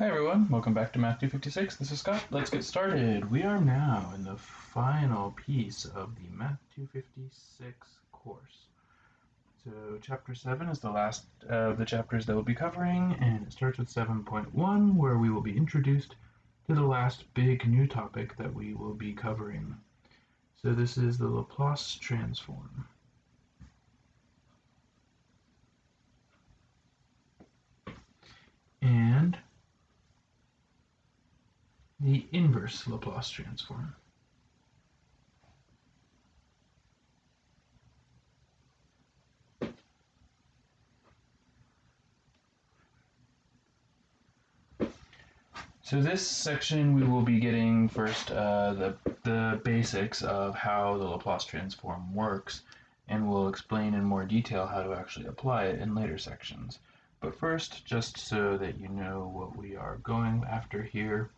Hi everyone, welcome back to Math 256. This is Scott. Let's get started. We are now in the final piece of the Math 256 course. So Chapter 7 is the last of the chapters that we'll be covering, and it starts with 7.1, where we will be introduced to the last big new topic that we will be covering. So this is the Laplace transform. And the inverse Laplace transform. So this section we will be getting first the basics of how the Laplace transform works, and we'll explain in more detail how to actually apply it in later sections. But first, just so that you know what we are going after here,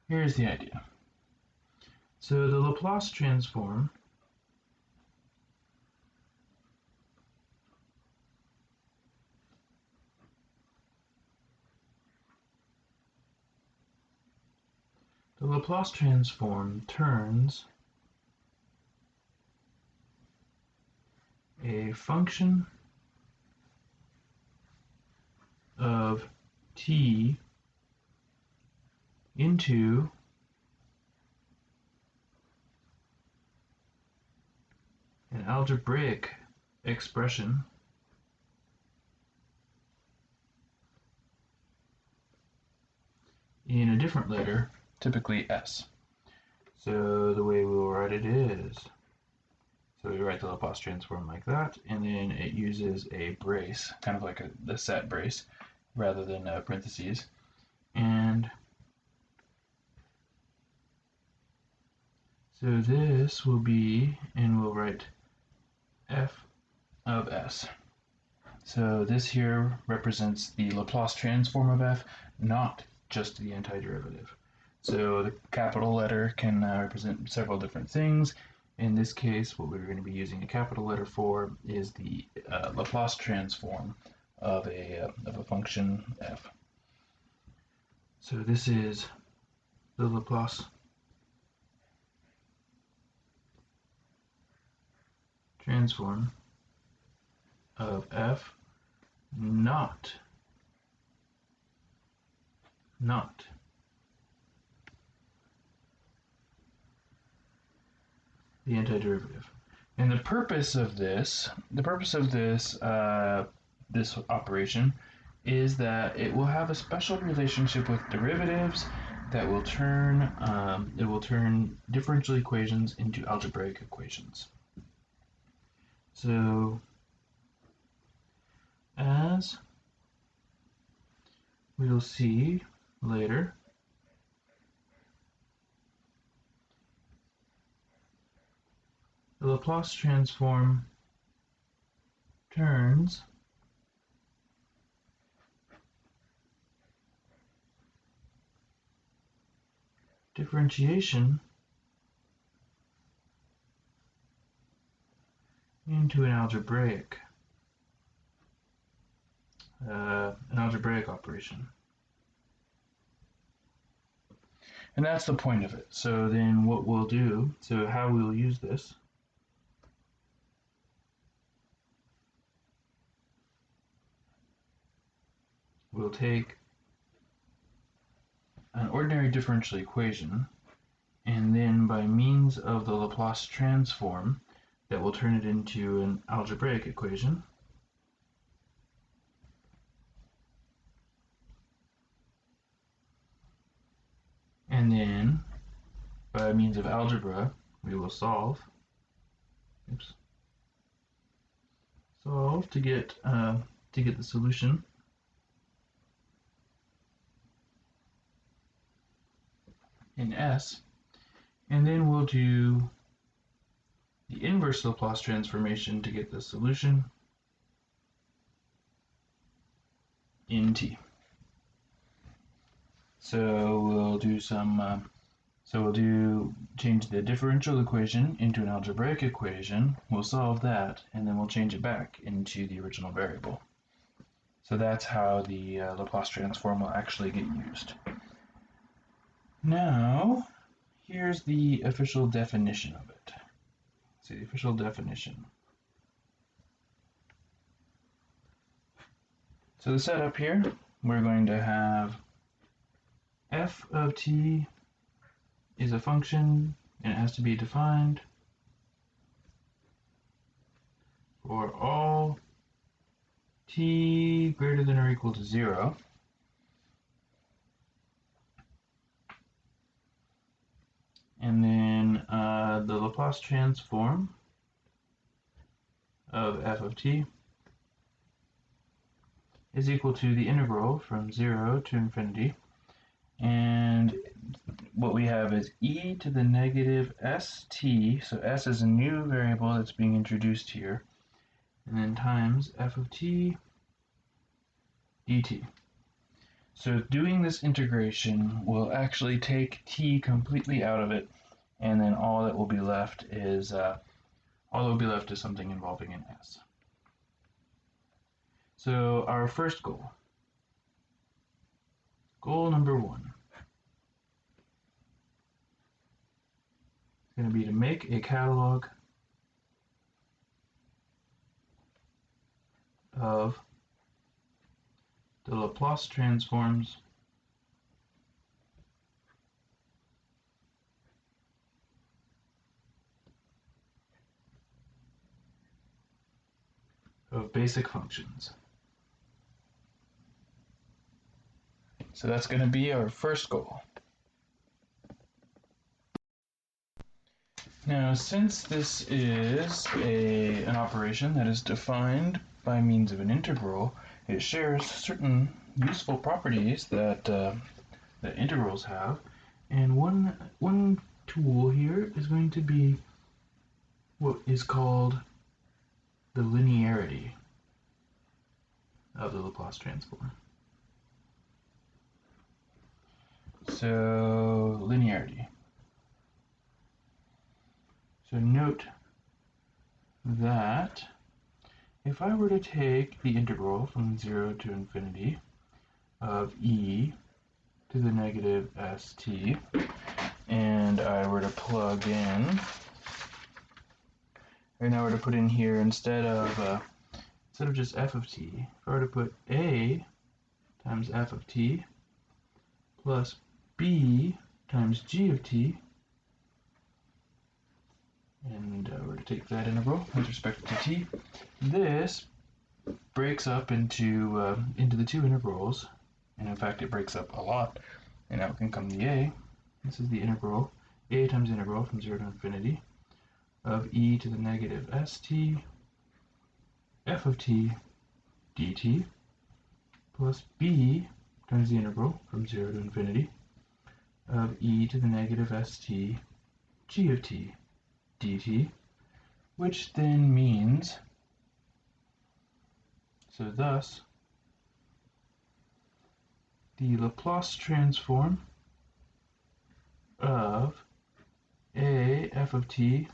here's the idea. So the Laplace transform turns a function of t into an algebraic expression in a different letter, typically S. So the way we'll write it is, so we write the Laplace transform like that, and then it uses a brace, kind of like the set brace, rather than parentheses. And so this will be, and we'll write f of S. So this here represents the Laplace transform of f, not just the antiderivative. So the capital letter can represent several different things. In this case, what we're going to be using a capital letter for is the Laplace transform of a function f. So this is the Laplace transform of f, not the antiderivative. And the purpose of this operation is that it will have a special relationship with derivatives that will turn differential equations into algebraic equations. So as we'll see later, the Laplace transform turns differentiation into an algebraic operation. And that's the point of it. So then what we'll do, so how we'll use this, we'll take an ordinary differential equation, and then by means of the Laplace transform, that will turn it into an algebraic equation. And then, by means of algebra, we will solve to get the solution. In S, and then we'll do the inverse Laplace transformation to get the solution in T. So we'll do change the differential equation into an algebraic equation. We'll solve that, and then we'll change it back into the original variable. So that's how the Laplace transform will actually get used. Now, here's the official definition of it. So the official definition. So the setup here, we're going to have f of t is a function, and it has to be defined for all t greater than or equal to 0. And then the Laplace transform of f of t is equal to the integral from 0 to infinity. And what we have is e to the negative st, so s is a new variable that's being introduced here, and then times f of t dt. So doing this integration will actually take t completely out of it, and then all that will be left is something involving an s. So our first goal number 1, is going to be to make a catalog of the Laplace transforms of basic functions. So that's going to be our first goal. Now, since this is an operation that is defined by means of an integral, it shares certain useful properties that integrals have, and one tool here is going to be what is called the linearity of the Laplace transform. So linearity. So note that if I were to take the integral from 0 to infinity of e to the negative st, and I were to plug in, and I were to put in here instead of just f of t, if I were to put a times f of t plus b times g of t, and we're to take that integral with respect to t, this breaks up into the two integrals, and in fact it breaks up a lot, and out can come the a. This is the integral, a times integral from 0 to infinity of e to the negative st f of t dt plus b times the integral from 0 to infinity of e to the negative st g of t dt, which then means, so thus, the Laplace transform of a f of t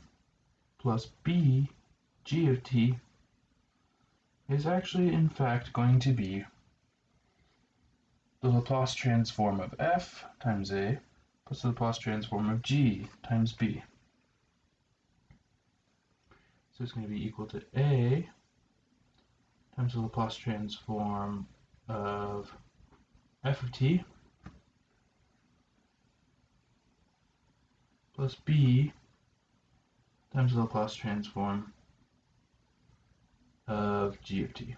plus b g of t is actually in fact going to be the Laplace transform of f times a plus the Laplace transform of g times b. So it's going to be equal to a times the Laplace transform of f of t plus b times the Laplace transform of g of t.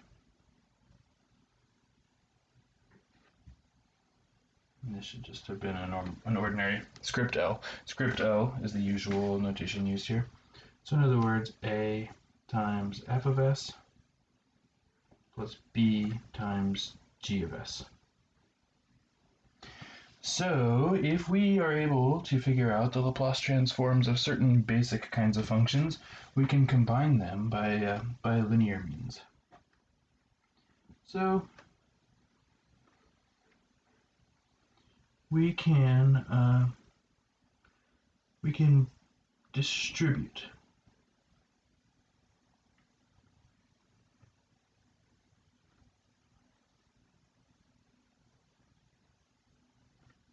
And this should just have been an ordinary script L. Script L is the usual notation used here. So in other words, a times f of s plus b times g of s. So if we are able to figure out the Laplace transforms of certain basic kinds of functions, we can combine them by linear means. So we can distribute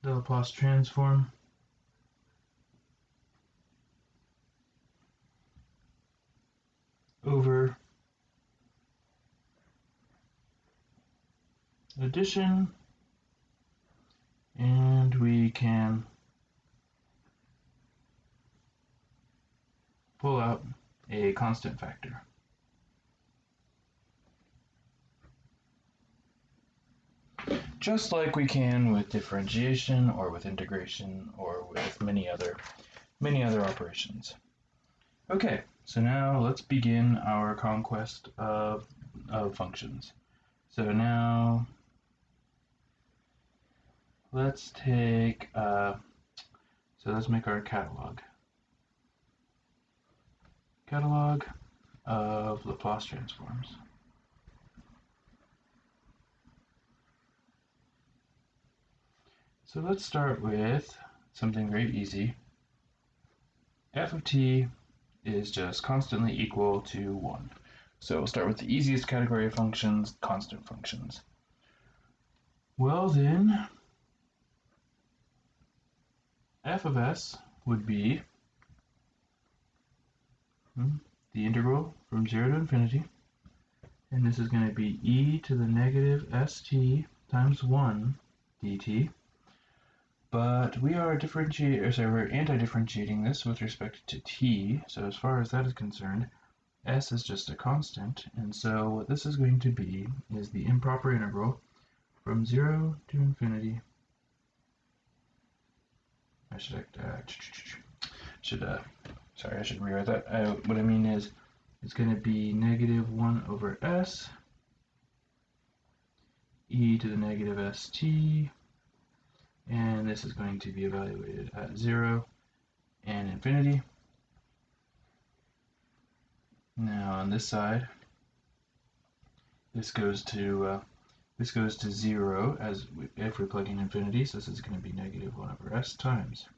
the Laplace transform over addition, and we can pull out a constant factor. Just like we can with differentiation or with integration or with many other operations. Okay, so now let's begin our conquest of functions. So now let's take, so let's make our catalog of Laplace transforms. So let's start with something very easy. F of t is just constantly equal to 1. So we'll start with the easiest category of functions, constant functions. Well then, f of s would be the integral from 0 to infinity, and this is going to be e to the negative st times 1 dt. But we are we're anti-differentiating this with respect to t, so as far as that is concerned, s is just a constant, and so what this is going to be is the improper integral from 0 to infinity. I should rewrite that. What I mean is, it's going to be negative 1 over s, e to the negative st, and this is going to be evaluated at 0 and infinity. Now on this side, this goes to 0 if we plug in infinity, so this is going to be negative 1 over s times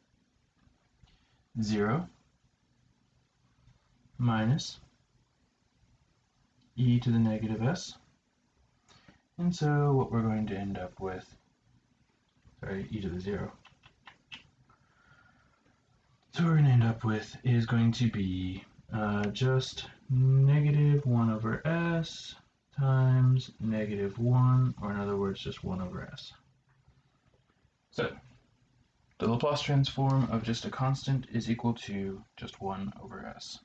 0 minus e to the negative s. And so what we're going to end up with, e to the 0. So what we're going to end up with is going to be just negative 1 over s times negative 1, or in other words, just 1 over s. So the Laplace transform of just a constant is equal to just 1 over s.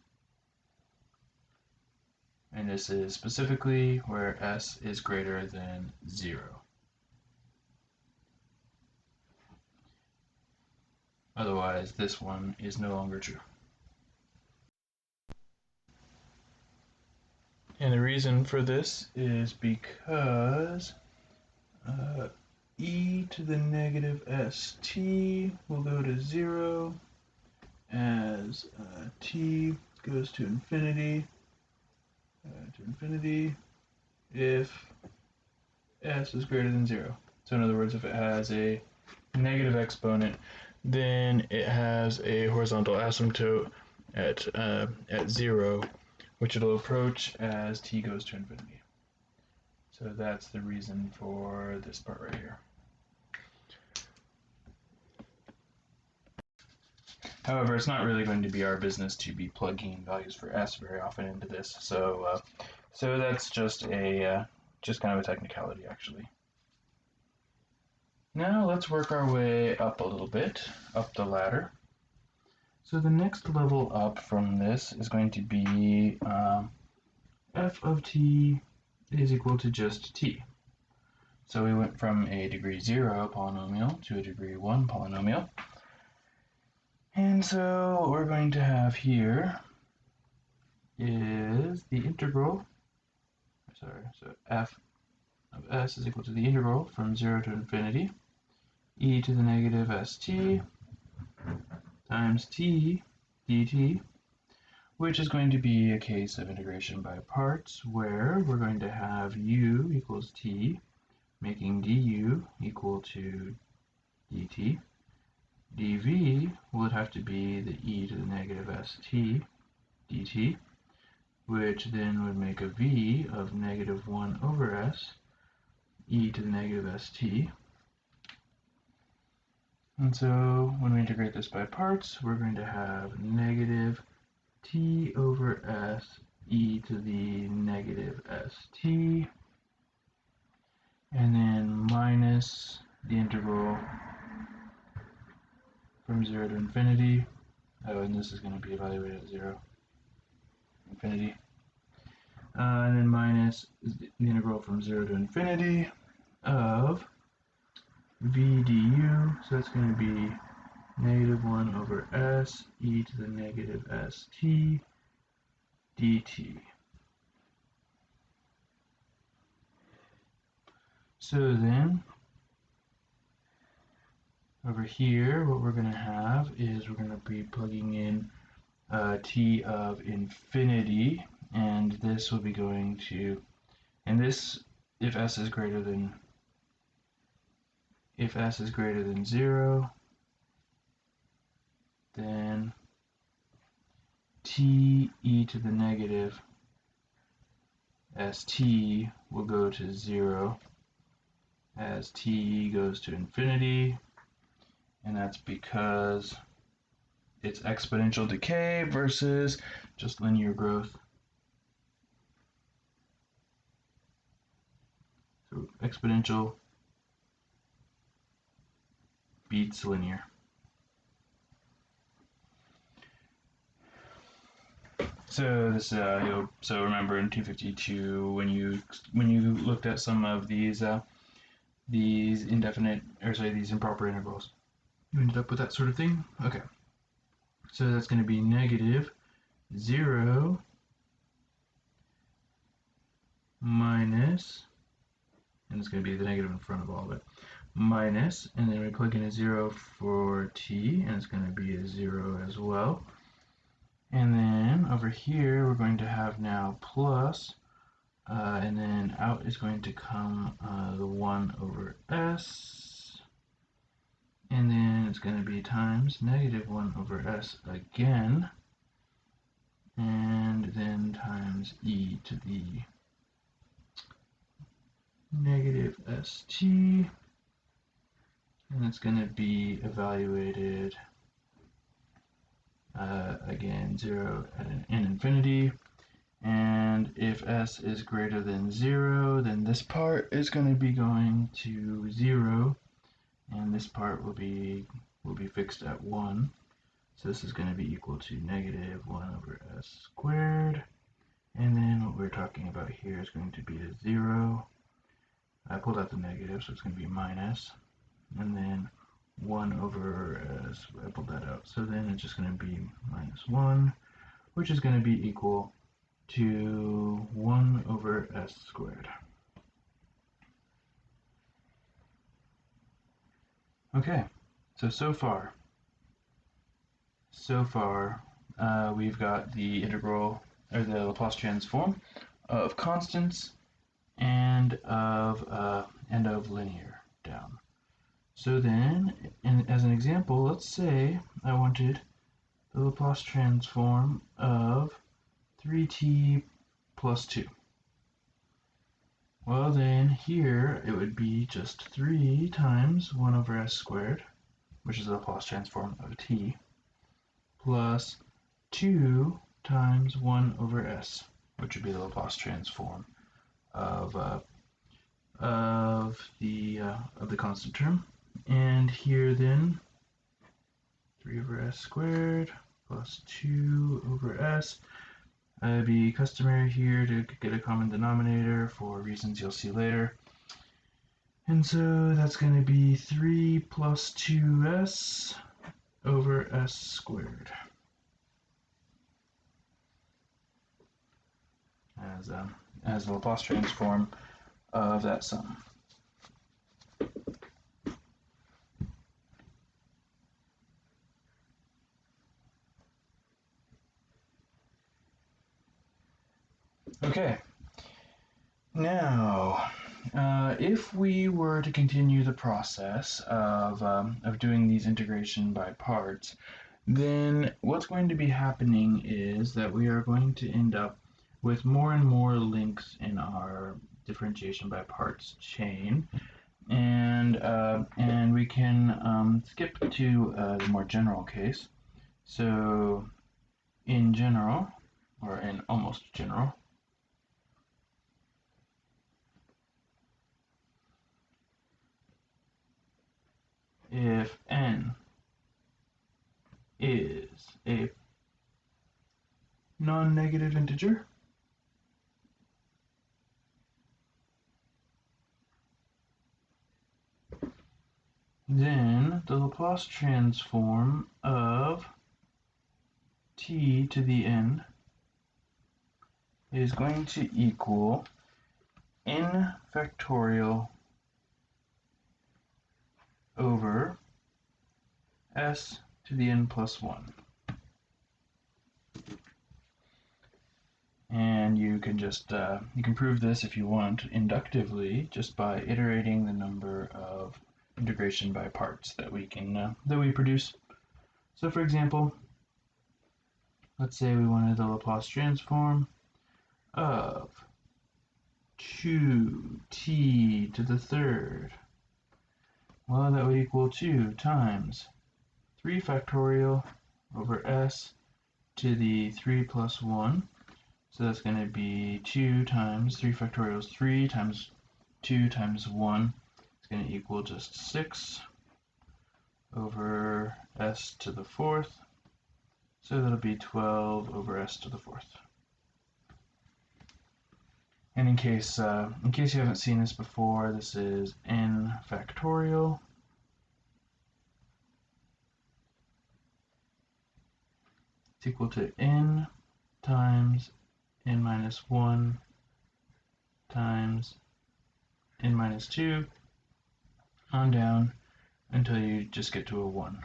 And this is specifically where s is greater than 0. Otherwise, this one is no longer true. And the reason for this is because e to the negative st will go to 0 as t goes to infinity if s is greater than 0. So in other words, if it has a negative exponent, then it has a horizontal asymptote at 0, which it'll approach as t goes to infinity. So that's the reason for this part right here. However, it's not really going to be our business to be plugging values for s very often into this, so that's just kind of a technicality, actually. Now let's work our way up a little bit, up the ladder. So the next level up from this is going to be f of t is equal to just t. So we went from a degree 0 polynomial to a degree 1 polynomial. And so what we're going to have here is the integral, so f of s is equal to the integral from 0 to infinity, e to the negative st times t dt, which is going to be a case of integration by parts where we're going to have u equals t, making du equal to dt. dv would have to be the e to the negative st dt, which then would make a v of negative 1 over s e to the negative st. And so when we integrate this by parts, we're going to have negative t over s e to the negative st, and then minus the integral from 0 to infinity. Oh, and this is going to be evaluated at 0, infinity. And then minus the integral from 0 to infinity of v du, so that's going to be negative 1 over s e to the negative st dt. So then, over here, what we're going to have is we're going to be plugging in t of infinity, and this will be going to, and this, if s is greater than 0, then t e to the negative st will go to 0 as t goes to infinity, and that's because it's exponential decay versus just linear growth. So exponential beats linear. So this, so remember in 252 when you looked at some of these indefinite, or sorry, these improper integrals, you ended up with that sort of thing. Okay, so that's going to be negative 0 minus, and it's going to be the negative in front of all of it, minus, and then we plug in a 0 for t, and it's going to be a 0 as well. And then over here we're going to have now plus, and then out is going to come the 1 over s, and then it's going to be times negative 1 over s again, and then times e to the negative st, and it's going to be evaluated again 0 at in infinity. And if s is greater than 0, then this part is going to be going to 0, and this part will be fixed at 1. So this is going to be equal to negative 1 over s squared, and then what we're talking about here is going to be a 0. I pulled out the negative, so it's going to be minus, and then 1 over s, I pulled that out, so then it's just going to be minus 1, which is going to be equal to 1 over s squared. Okay, so far we've got the integral, or the Laplace transform of constants and of linear down. So then, as an example, let's say I wanted the Laplace transform of 3t plus 2. Well then, here it would be just 3 times 1 over s squared, which is the Laplace transform of t, plus 2 times 1 over s, which would be the Laplace transform of the constant term. And here then, 3 over s squared plus 2 over s. It'd be customary here to get a common denominator for reasons you'll see later. And so that's going to be 3 plus 2s over s squared as the Laplace transform of that sum. Okay, now if we were to continue the process of doing these integration by parts, then what's going to be happening is that we are going to end up with more and more links in our differentiation by parts chain, And we can skip to the more general case. So in general, or in almost general, if n is a non-negative integer, then the Laplace transform of t to the n is going to equal n factorial over s to the n plus 1. And you can just you can prove this if you want inductively just by iterating the number of integration by parts that we can that we produce. So for example, let's say we wanted the Laplace transform of 2t to the third. Well, that would equal 2 times 3 factorial over s to the 3 plus 1. So that's going to be 2 times 3 factorial is 3 times 2 times 1. It's going to equal just 6 over s to the fourth. So that'll be 12 over s to the fourth. And in case you haven't seen this before, this is n factorial it's equal to n times n minus 1 times n minus 2 on down until you just get to a 1.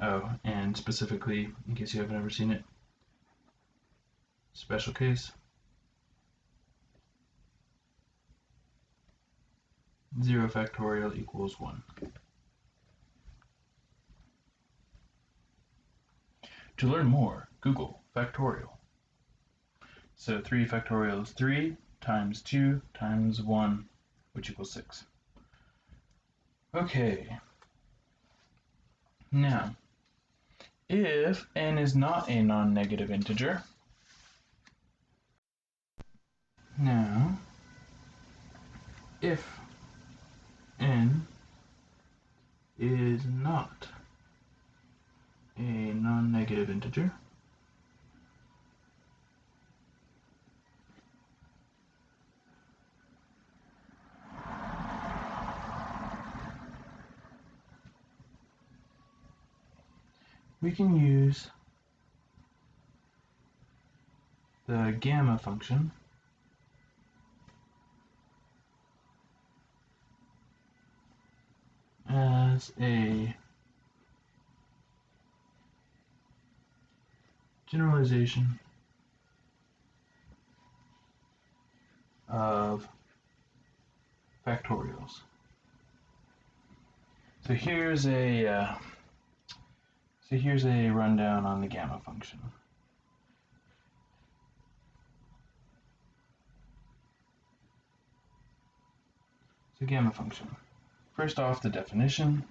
Oh, and specifically, in case you haven't ever seen it, special case, 0 factorial equals 1. To learn more, Google factorial. So 3 factorial is 3 times 2 times 1, which equals 6. Okay. Now, if n is not a non-negative integer, now, if n is not a non-negative integer, we can use the gamma function as a generalization of factorials. So here's a rundown on the gamma function. So gamma function. First off, the definition.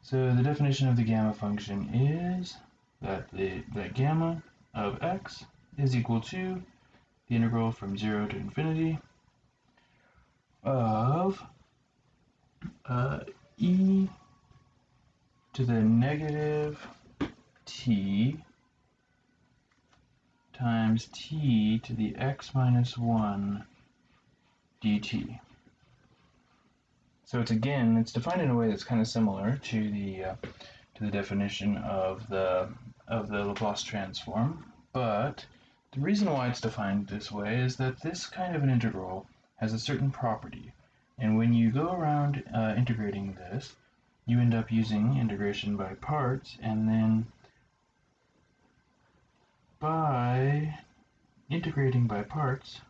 So the definition of the gamma function is that the gamma of x is equal to the integral from 0 to infinity of e to the negative t times t to the x minus 1 dt. So it's defined in a way that's kind of similar to the definition of the Laplace transform, but the reason why it's defined this way is that this kind of an integral has a certain property, and when you go around integrating this, you end up using integration by parts, and then by integrating by parts,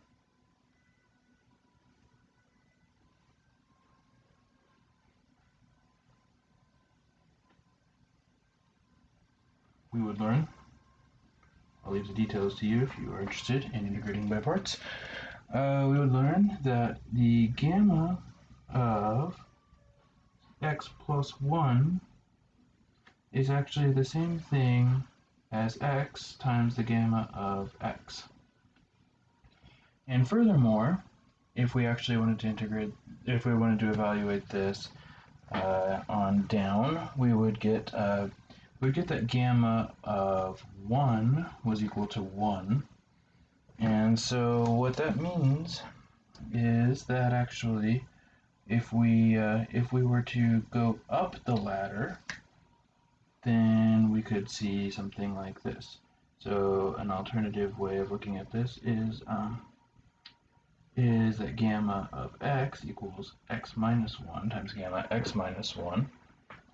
we would learn I'll leave the details to you if you are interested in integrating by parts. We would learn that the gamma of x plus 1 is actually the same thing as x times the gamma of x. And furthermore, if we actually wanted to integrate, if we wanted to evaluate this on down, we would get that gamma of 1 was equal to 1. And so what that means is that actually if we were to go up the ladder, then we could see something like this. So an alternative way of looking at this is that gamma of x equals x minus 1 times gamma x minus 1,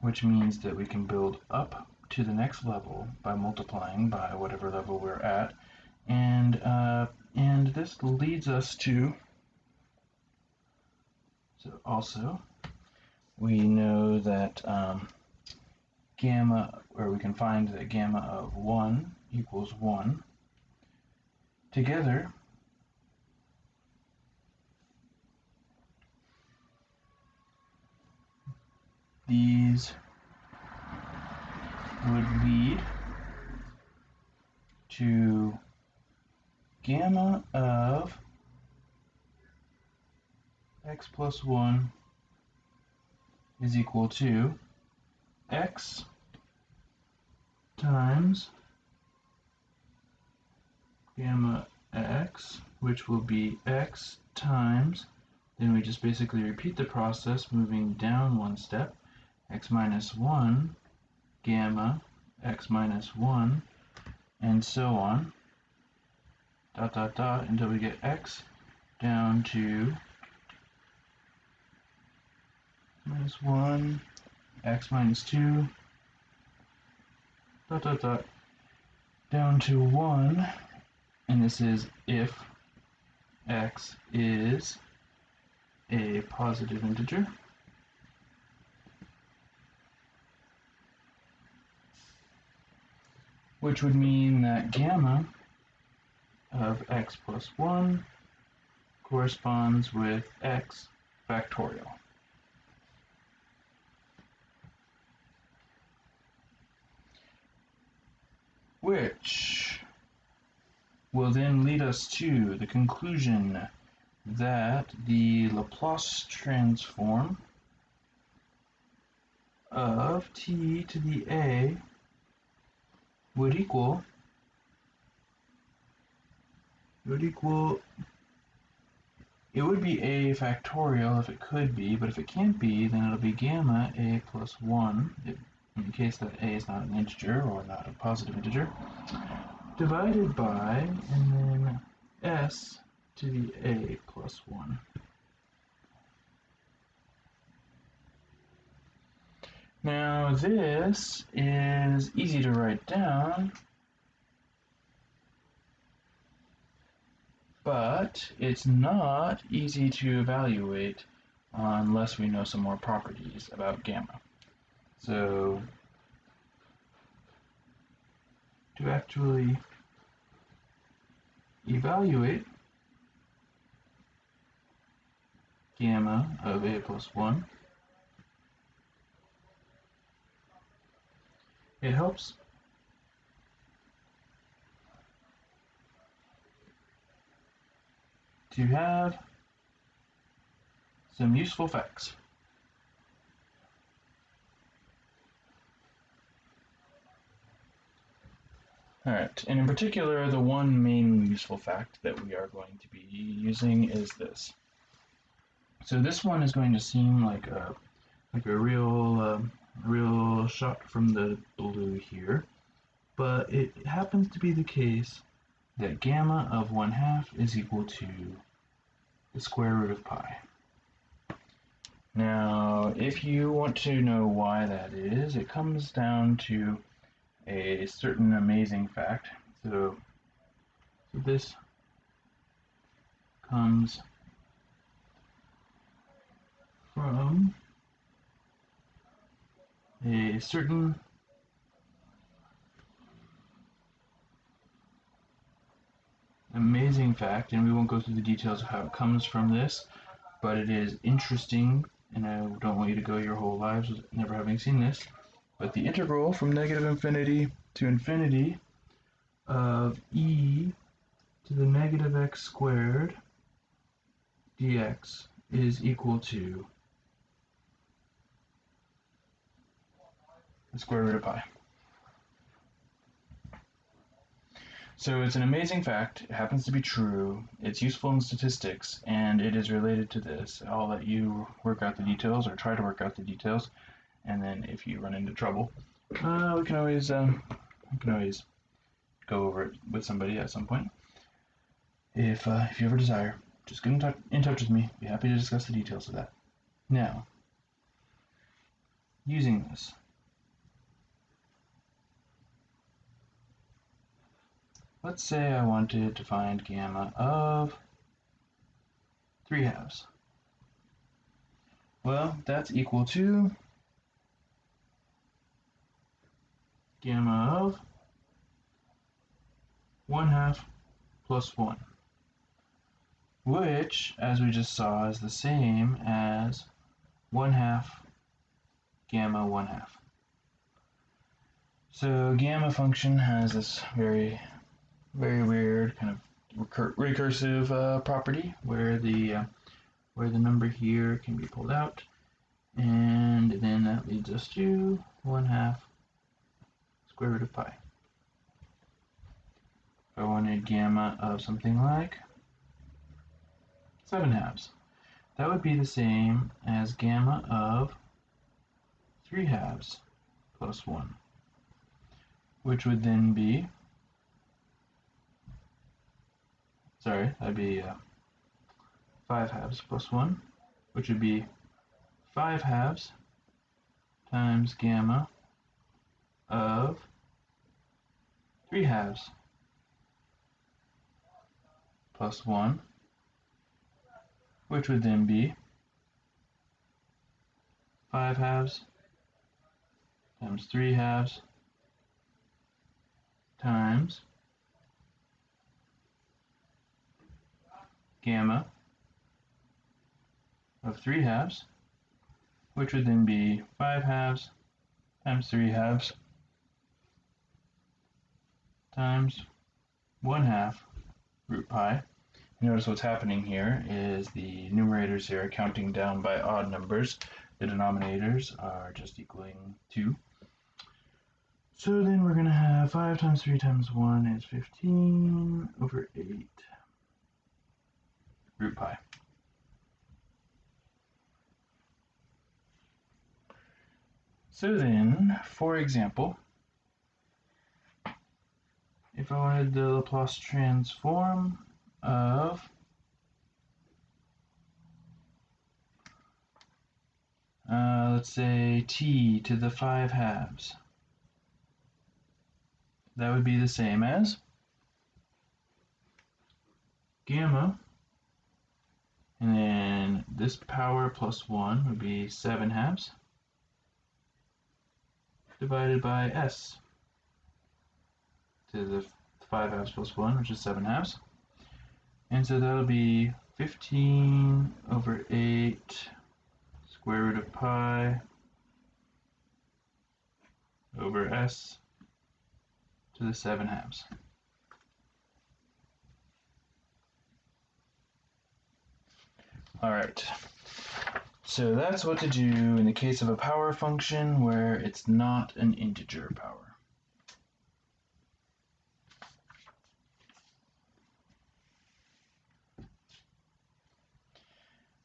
which means that we can build up to the next level by multiplying by whatever level we're at, and this leads us to, so also we know that gamma, or we can find that gamma of 1 equals 1. Together, these would lead to gamma of x plus 1 is equal to x times gamma x, which will be x times, then we just basically repeat the process moving down one step, x minus 1 gamma x minus 1, and so on, dot dot dot, until we get x down to minus 1, x minus 2, dot dot dot, down to 1, and this is if x is a positive integer. Which would mean that gamma of x plus 1 corresponds with x factorial. Which will then lead us to the conclusion that the Laplace transform of t to the a would equal, it would be a factorial if it could be, but if it can't be, then it'll be gamma a plus 1, in the case that a is not an integer or not a positive integer, divided by, and then s to the a plus 1. Now this is easy to write down, but it's not easy to evaluate unless we know some more properties about gamma. So to actually evaluate gamma of a plus 1, it helps to have some useful facts. Alright, and in particular, the one main useful fact that we are going to be using is this. So this one is going to seem like a real shot from the blue here, but it happens to be the case that gamma of 1/2 is equal to the square root of pi. Now, if you want to know why that is, it comes down to a certain amazing fact. So this comes from a certain amazing fact, and we won't go through the details of how it comes from this, but it is interesting, and I don't want you to go your whole lives never having seen this. But the integral from negative infinity to infinity of e to the negative x squared dx is equal to the square root of pi. So it's an amazing fact. It happens to be true. It's useful in statistics, and it is related to this. I'll let you work out the details, or try to work out the details, and then if you run into trouble, we can always go over it with somebody at some point. If you ever desire, just get in touch with me. Be happy to discuss the details of that. Now, using this, let's say I wanted to find gamma of 3 halves. Well, that's equal to gamma of 1/2 plus 1, which, as we just saw, is the same as 1/2 gamma 1/2. So gamma function has this very weird kind of recursive property where the number here can be pulled out, and then that leads us to 1/2 square root of pi. If I wanted gamma of something like 7 halves, that would be the same as gamma of 3 halves plus 1, which would then be, that'd be 5 halves plus 1, which would be 5 halves times gamma of 3 halves plus 1, which would then be 5 halves times 3 halves times gamma of 3 halves, which would then be 5 halves times 3 halves times 1/2 root pi. Notice what's happening here is the numerators here are counting down by odd numbers. The denominators are just equaling 2. So then we're going to have 5 times 3 times 1 is 15 over 8 root pi. So then, for example, if I wanted the Laplace transform of let's say t to the 5 halves, that would be the same as gamma, and then this power plus 1 would be 7 halves divided by s to the 5 halves plus 1, which is 7 halves. And so that'll be 15 over 8 square root of pi over s to the 7 halves. Alright, so that's what to do in the case of a power function where it's not an integer power.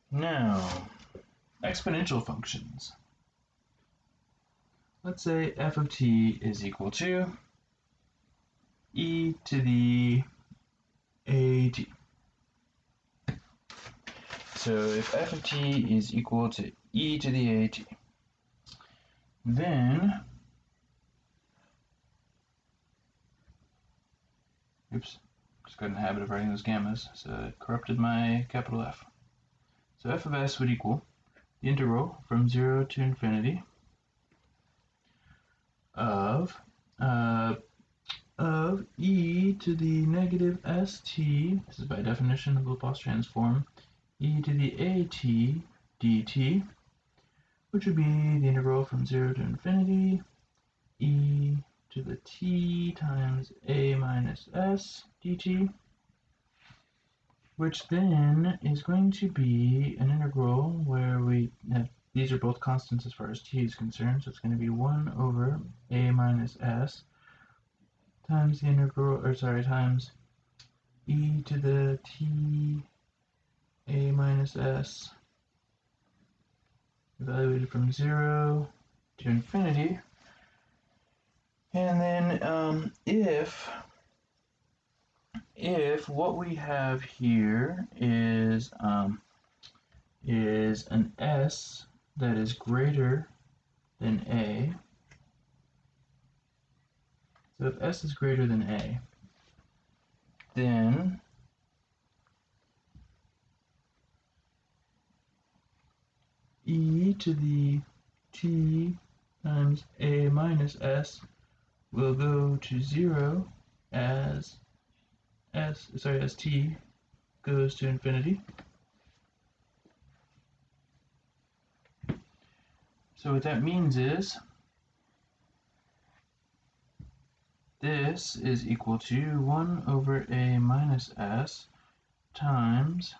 Now, exponential functions. Let's say f of t is equal to e to the at. So if f of t is equal to e to the at, then, oops, just got in the habit of writing those gammas, so it corrupted my capital F. So f of s would equal the integral from 0 to infinity of of e to the negative st, this is by definition of the Laplace transform, e to the at dt, which would be the integral from 0 to infinity, e to the t times a minus s dt, which then is going to be an integral where we have, these are both constants as far as t is concerned, so it's going to be 1 over a minus s times the integral, or sorry, times e to the t a minus s evaluated from 0 to infinity. And then if what we have here is an s that is greater than a, so if s is greater than a, then e to the t times a minus s will go to 0 as t goes to infinity. So what that means is this is equal to 1 over a minus s times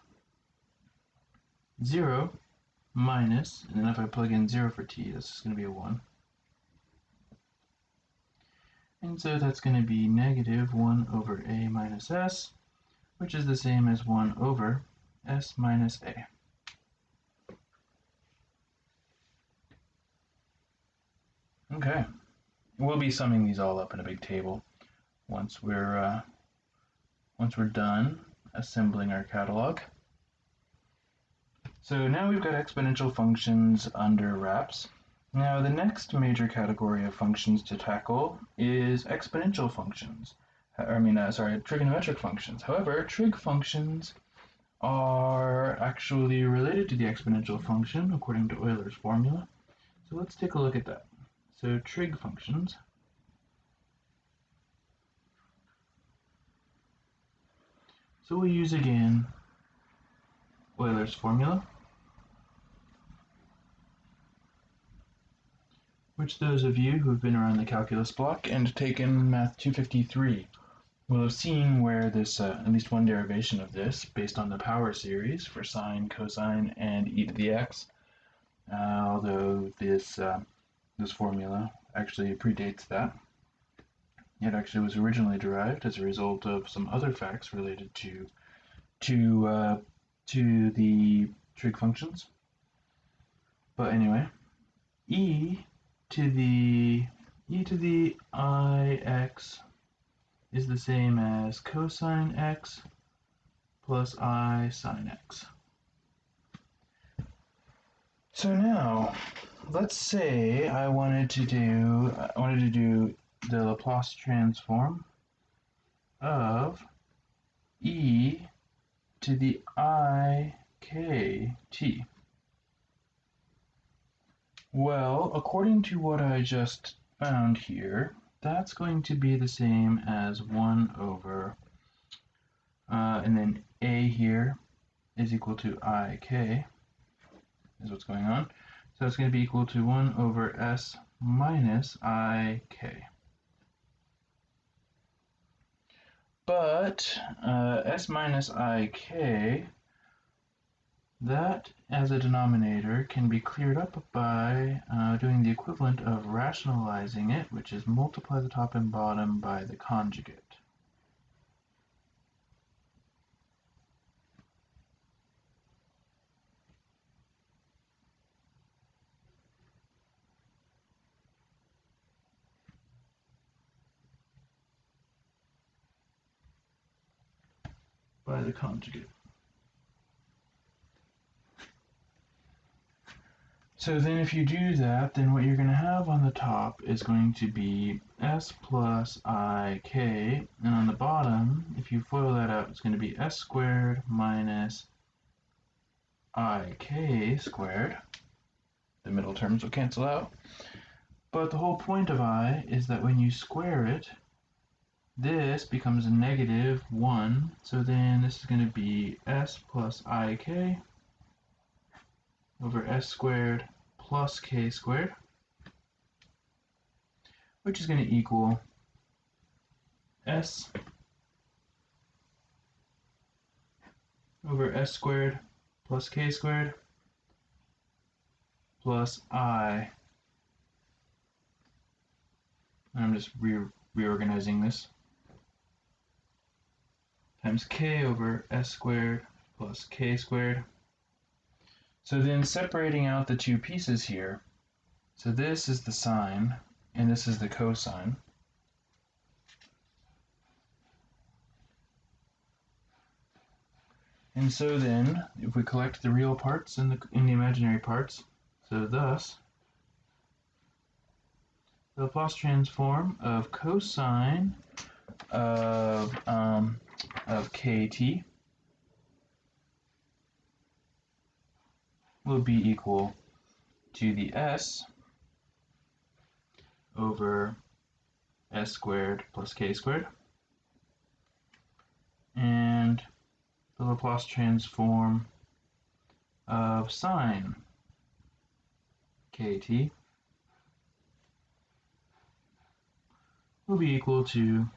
0 minus, and then if I plug in 0 for t, this is going to be a 1. And so that's going to be negative 1 over a minus s, which is the same as 1 over s minus a. Okay, we'll be summing these all up in a big table once we're done assembling our catalog. So now we've got exponential functions under wraps. Now the next major category of functions to tackle is exponential functions. Trigonometric functions. However, trig functions are actually related to the exponential function according to Euler's formula. So let's take a look at that. So trig functions. So we'll use again Euler's formula, which those of you who've been around the calculus block and taken Math 253 will have seen, where this, at least one derivation of this, based on the power series for sine, cosine, and e to the x, although this formula actually predates that. It actually was originally derived as a result of some other facts related to the trig functions. But anyway, e to the ix is the same as cosine x plus I sine x. So now, let's say I wanted to do the Laplace transform of e to the I k t. Well, according to what I just found here, that's going to be the same as 1 over, and then a here is equal to ik, is what's going on. So it's going to be equal to 1 over s minus ik. But s minus ik, that as a denominator can be cleared up by doing the equivalent of rationalizing it, which is multiply the top and bottom by the conjugate. So then if you do that, then what you're going to have on the top is going to be s plus ik, and on the bottom, if you FOIL that out, it's going to be s squared minus ik squared. The middle terms will cancel out. But the whole point of I is that when you square it, this becomes a negative 1, so then this is going to be s plus ik over s squared plus k squared, which is going to equal s over s squared plus k squared plus I. I'm just reorganizing this, times k over s squared plus k squared. So then separating out the two pieces here, so this is the sine and this is the cosine. And so then, if we collect the real parts and the imaginary parts, so thus, the Laplace transform of cosine of kt will be equal to the s over s squared plus k squared, and the Laplace transform of sine kt will be equal to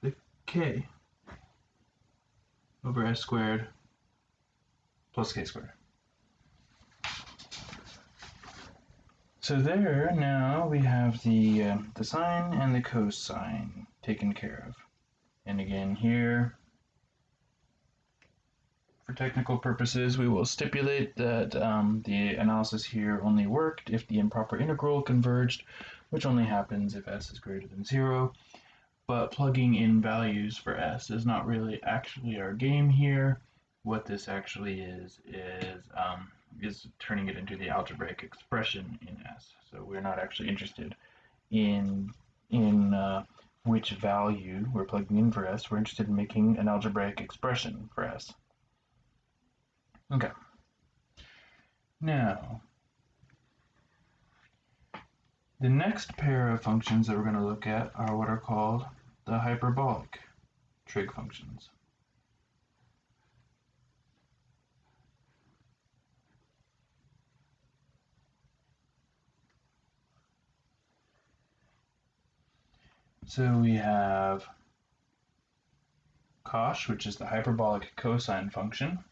the k over s squared plus k squared. So there, now we have the sine and the cosine taken care of. And again here, for technical purposes, we will stipulate that the analysis here only worked if the improper integral converged, which only happens if s is greater than 0. But plugging in values for s is not really actually our game here. What this actually is turning it into the algebraic expression in s. So we're not actually interested in which value we're plugging in for s. We're interested in making an algebraic expression for s. Okay. Now, the next pair of functions that we're going to look at are what are called the hyperbolic trig functions. So we have cosh, which is the hyperbolic cosine function,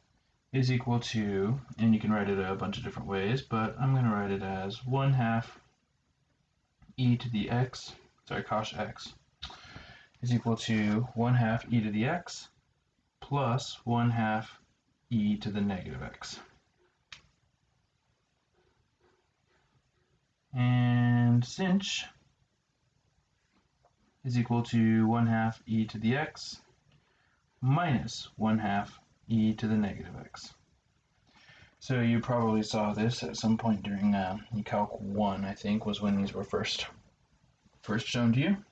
is equal to, and you can write it a bunch of different ways, but I'm going to write it as 1/2 e to the x, cosh x, is equal to 1/2 e to the x plus 1/2 e to the negative x. And sinh is equal to 1/2 e to the x minus 1/2 e to the negative x. So you probably saw this at some point during Calc 1, I think, was when these were first shown to you.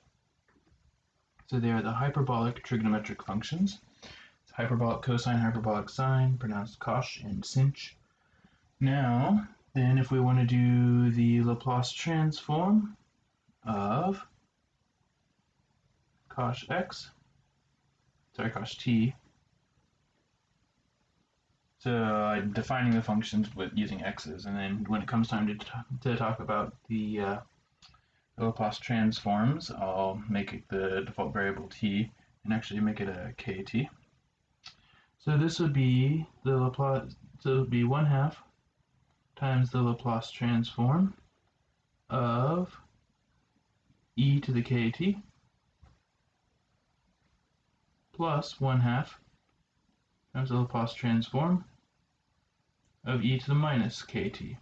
So they are the hyperbolic trigonometric functions. It's hyperbolic cosine, hyperbolic sine, pronounced cosh and sinh. Now, then if we want to do the Laplace transform of cosh t, so I'm defining the functions with using x's, and then when it comes time to talk about the Laplace transforms, I'll make it the default variable t and actually make it a kt. So this would be the Laplace, so it would be 1/2 times the Laplace transform of e to the kt plus 1/2 times the Laplace transform of e to the minus kt.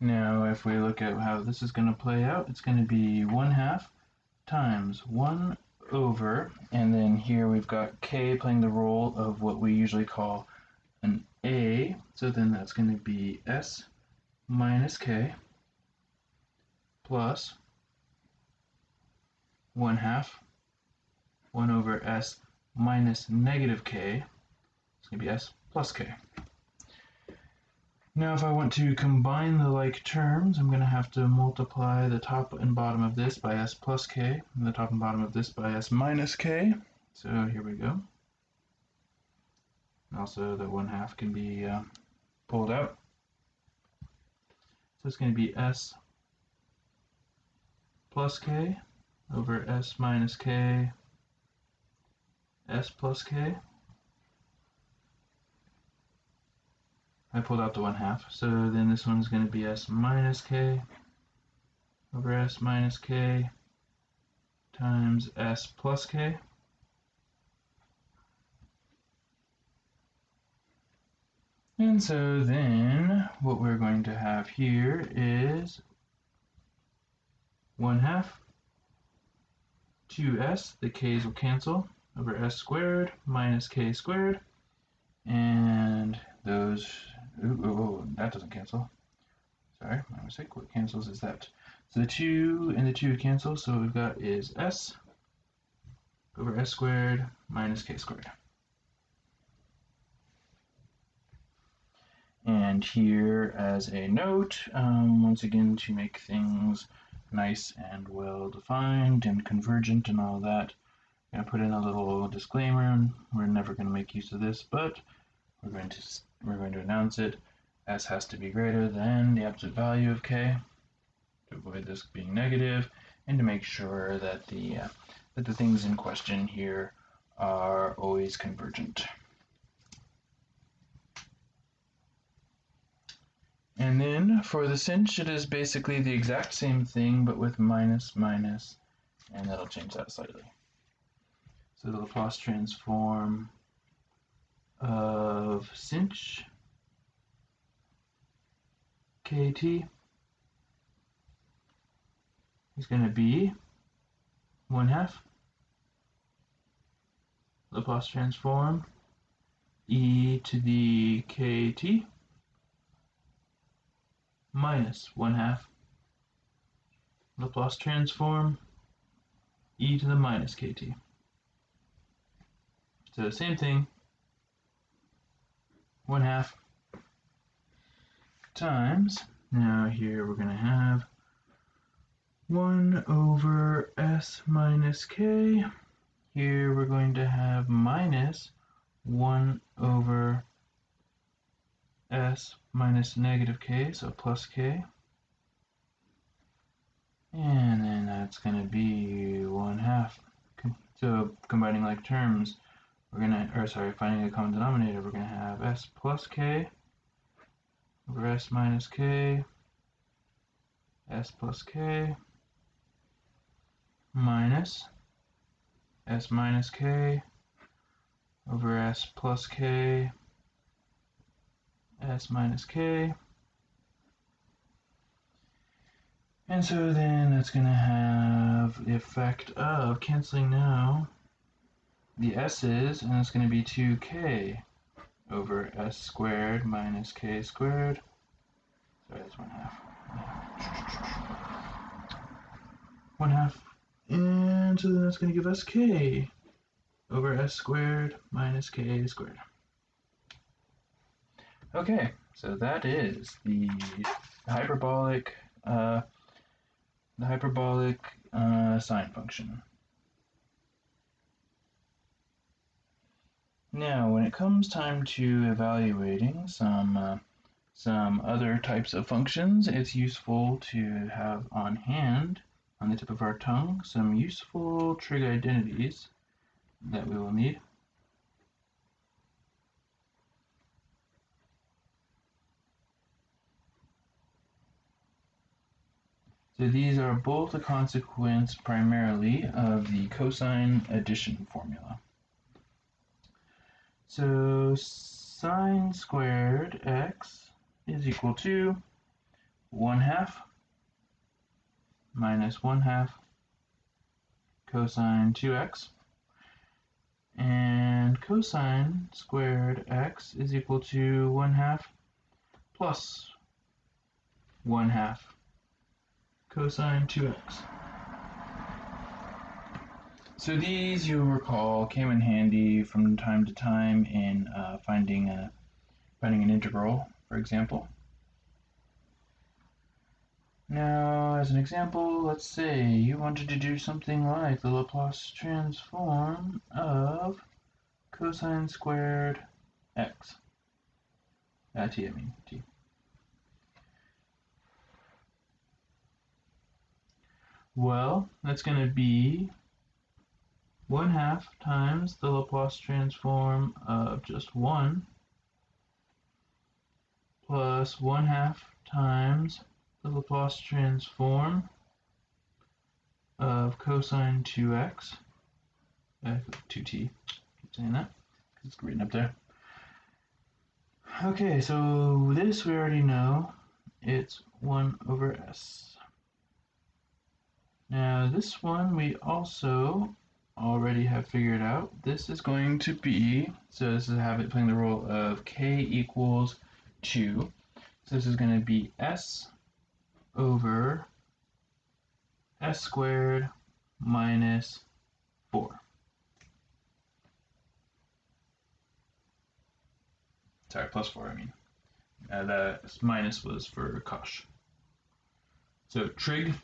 Now, if we look at how this is going to play out, it's going to be 1/2 times 1 over, and then here we've got k playing the role of what we usually call an a, so then that's going to be s minus k plus 1/2 1 over s minus negative k. It's going to be s plus k. Now if I want to combine the like terms, I'm going to have to multiply the top and bottom of this by s plus k, and the top and bottom of this by s minus k. So here we go. Also the 1/2 can be pulled out. So it's going to be s plus k over s minus k, s plus k. I pulled out the 1/2, so then this one's going to be s minus k over s minus k times s plus k. And so then what we're going to have here is 1/2 2s, the k's will cancel, over s squared minus k squared, and those, that doesn't cancel. Sorry, my mistake. What cancels is that. So the 2 and the 2 cancel, so what we've got is s over s squared minus k squared. And here as a note, once again to make things nice and well defined and convergent and all that, I'm going to put in a little disclaimer. We're never going to make use of this, but we're going to announce it. S has to be greater than the absolute value of k to avoid this being negative, and to make sure that the things in question here are always convergent. And then for the cinch, it is basically the exact same thing, but with minus, minus, and that'll change that slightly. So the Laplace transform of cinch kt is going to be 1/2 Laplace transform e to the kt minus 1/2 Laplace transform e to the minus kt. So same thing, 1/2 times, now here we're going to have 1 over s minus k. Here we're going to have minus 1 over s minus negative k, so plus k. And then that's going to be 1/2. So combining like terms, we're going to, finding a common denominator, we're going to have s plus k over s minus k, s plus k, minus s minus k over s plus k, s minus k. And so then that's going to have the effect of canceling now the s's, and it's going to be 2k over s squared minus k squared. Sorry, that's 1/2. 1/2. And so then that's going to give us k over s squared minus k squared. Okay, so that is the hyperbolic sine function. Now, when it comes time to evaluating some other types of functions, it's useful to have on hand, on the tip of our tongue, some useful trig identities that we will need. So these are both a consequence primarily of the cosine addition formula. So sine squared x is equal to 1/2 minus 1/2 cosine 2x, and cosine squared x is equal to 1/2 plus 1/2 cosine 2x. So these, you'll recall, came in handy from time to time in finding an integral, for example. Now, as an example, let's say you wanted to do something like the Laplace transform of cosine squared x. T, I mean, t. Well, that's going to be 1/2 times the Laplace transform of just 1 plus 1/2 times the Laplace transform of cosine 2x, 2t, keep saying that, because it's written up there. Okay, so this we already know, it's 1/s. Now this one we also already have figured out. This is going to be, so this is have it playing the role of k equals 2. So this is going to be s over s squared minus 4. Sorry, plus 4, I mean. That minus was for cosh. So trig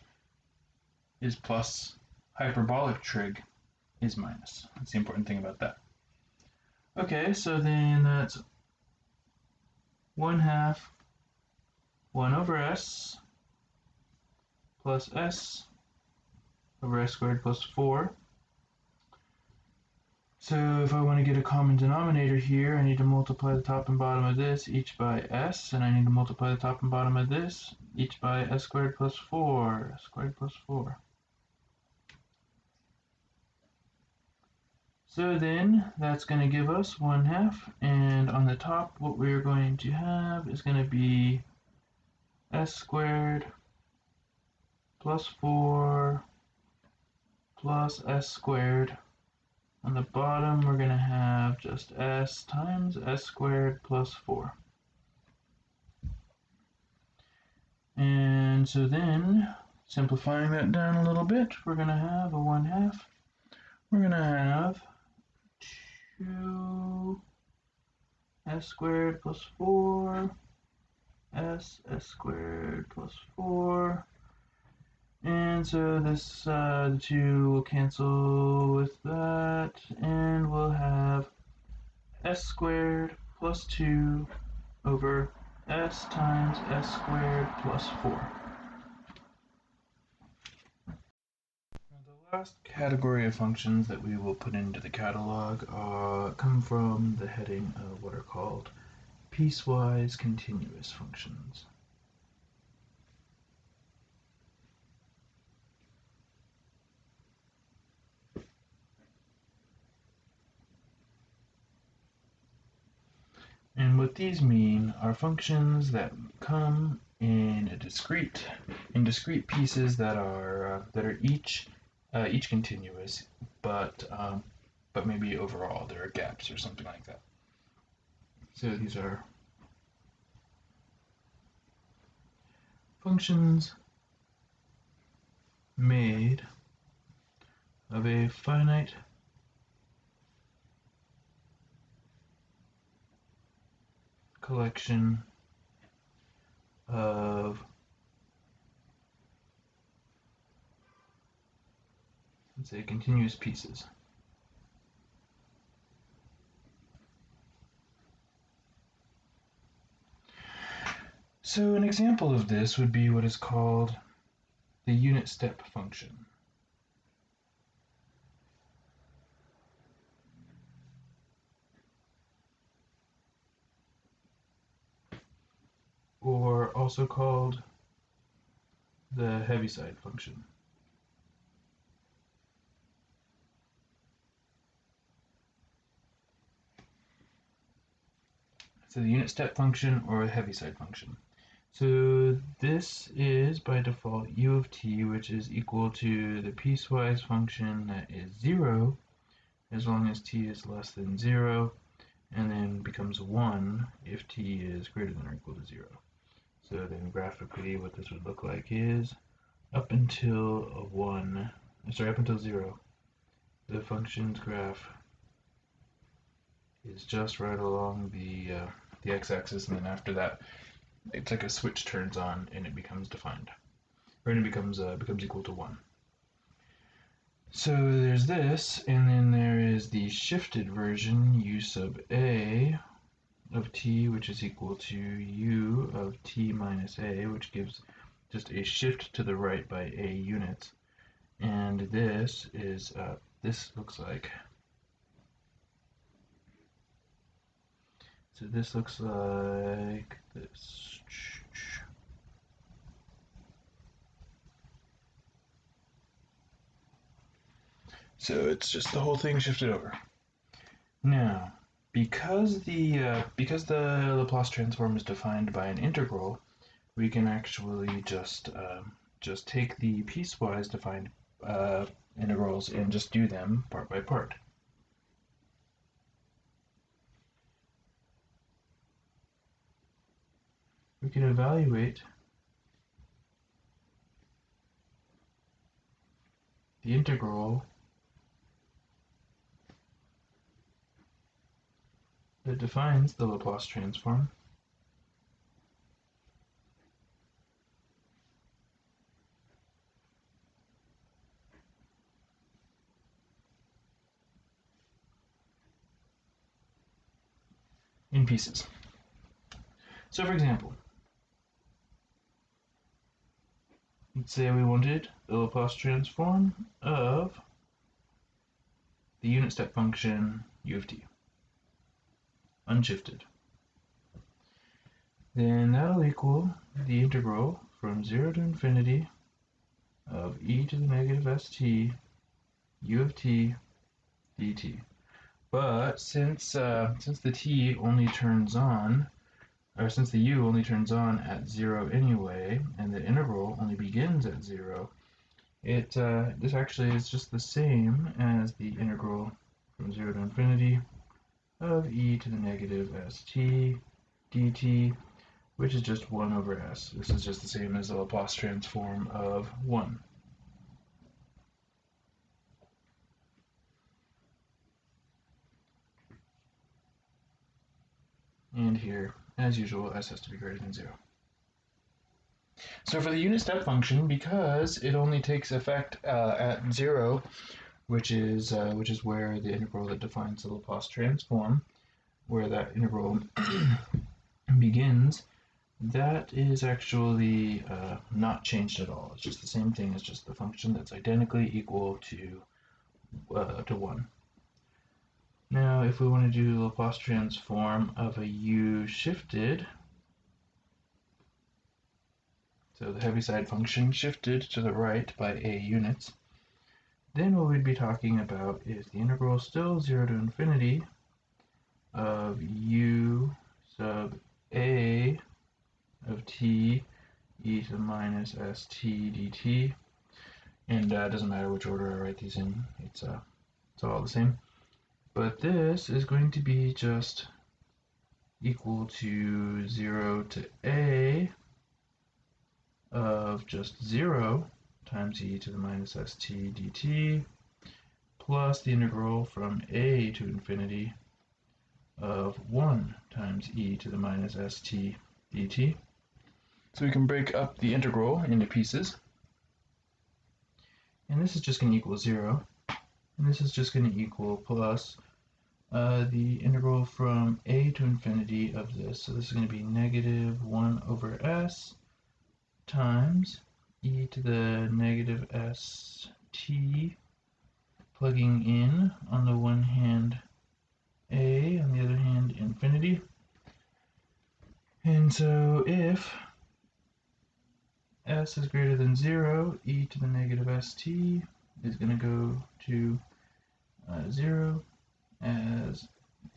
is plus, hyperbolic trig is minus. That's the important thing about that. Okay, so then that's 1/2 1/s plus s over s squared plus 4. So if I want to get a common denominator here, I need to multiply the top and bottom of this each by s, and I need to multiply the top and bottom of this each by s squared plus 4, s squared plus 4. So then that's going to give us 1/2, and on the top what we're going to have is going to be s squared plus 4 plus s squared. On the bottom we're going to have just s times s squared plus 4. And so then, simplifying that down a little bit, we're going to have a 1/2. We're going to have 2 s squared plus 4 s squared plus 4. And so this, the 2 will cancel with that, and we'll have s squared plus 2 over s times s squared plus 4. Now the last category of functions that we will put into the catalog come from the heading of what are called piecewise continuous functions. And what these mean are functions that come in discrete pieces that are each continuous, but maybe overall there are gaps or something like that. So these are functions made of a finite collection of, let's say, continuous pieces. So an example of this would be what is called the unit step function. Or also called the Heaviside function. So the unit step function or a Heaviside function. So this is by default u of t, which is equal to the piecewise function that is 0 as long as t is less than 0, and then becomes 1 if t is greater than or equal to 0. So then graphically what this would look like is up until 0, the function's graph is just right along the x-axis, and then after that it's like a switch turns on and it becomes defined. and it becomes equal to 1. So there's this, and then there is the shifted version, u sub a of t, which is equal to u of t minus a, which gives just a shift to the right by a units. And this is, this looks like, so this looks like this. So it's just the whole thing shifted over. Now, because the Laplace transform is defined by an integral, we can actually just take the piecewise defined integrals and just do them part by part. We can evaluate the integral that defines the Laplace transform in pieces. So for example, let's say we wanted the Laplace transform of the unit step function u of t, unshifted. Then that'll equal the integral from 0 to infinity of e to the negative st u of t dt. But since the t only turns on, or since the u only turns on at 0 anyway, and the integral only begins at 0, this actually is just the same as the integral from 0 to infinity of e to the negative st dt, which is just 1 over s. This is just the same as the Laplace transform of 1. And here, as usual, s has to be greater than 0. So for the unit step function, because it only takes effect at 0, which is where the integral that defines the Laplace transform, where that integral begins, that is actually not changed at all. It's just the same thing as just the function that's identically equal to 1. Now, if we want to do the Laplace transform of a u shifted, so the Heaviside function shifted to the right by a units, then what we'd be talking about is the integral still 0 to infinity of u sub a of t e to the minus st dt, and it doesn't matter which order I write these in, it's all the same. But this is going to be just equal to 0 to a of just 0 times e to the minus st dt plus the integral from a to infinity of 1 times e to the minus st dt. So we can break up the integral into pieces. And this is just going to equal 0. And this is just going to equal plus the integral from a to infinity of this. So this is going to be negative 1 over s times e to the negative st, plugging in on the one hand a, on the other hand infinity. And so if s is greater than 0, e to the negative st is going to go to 0 as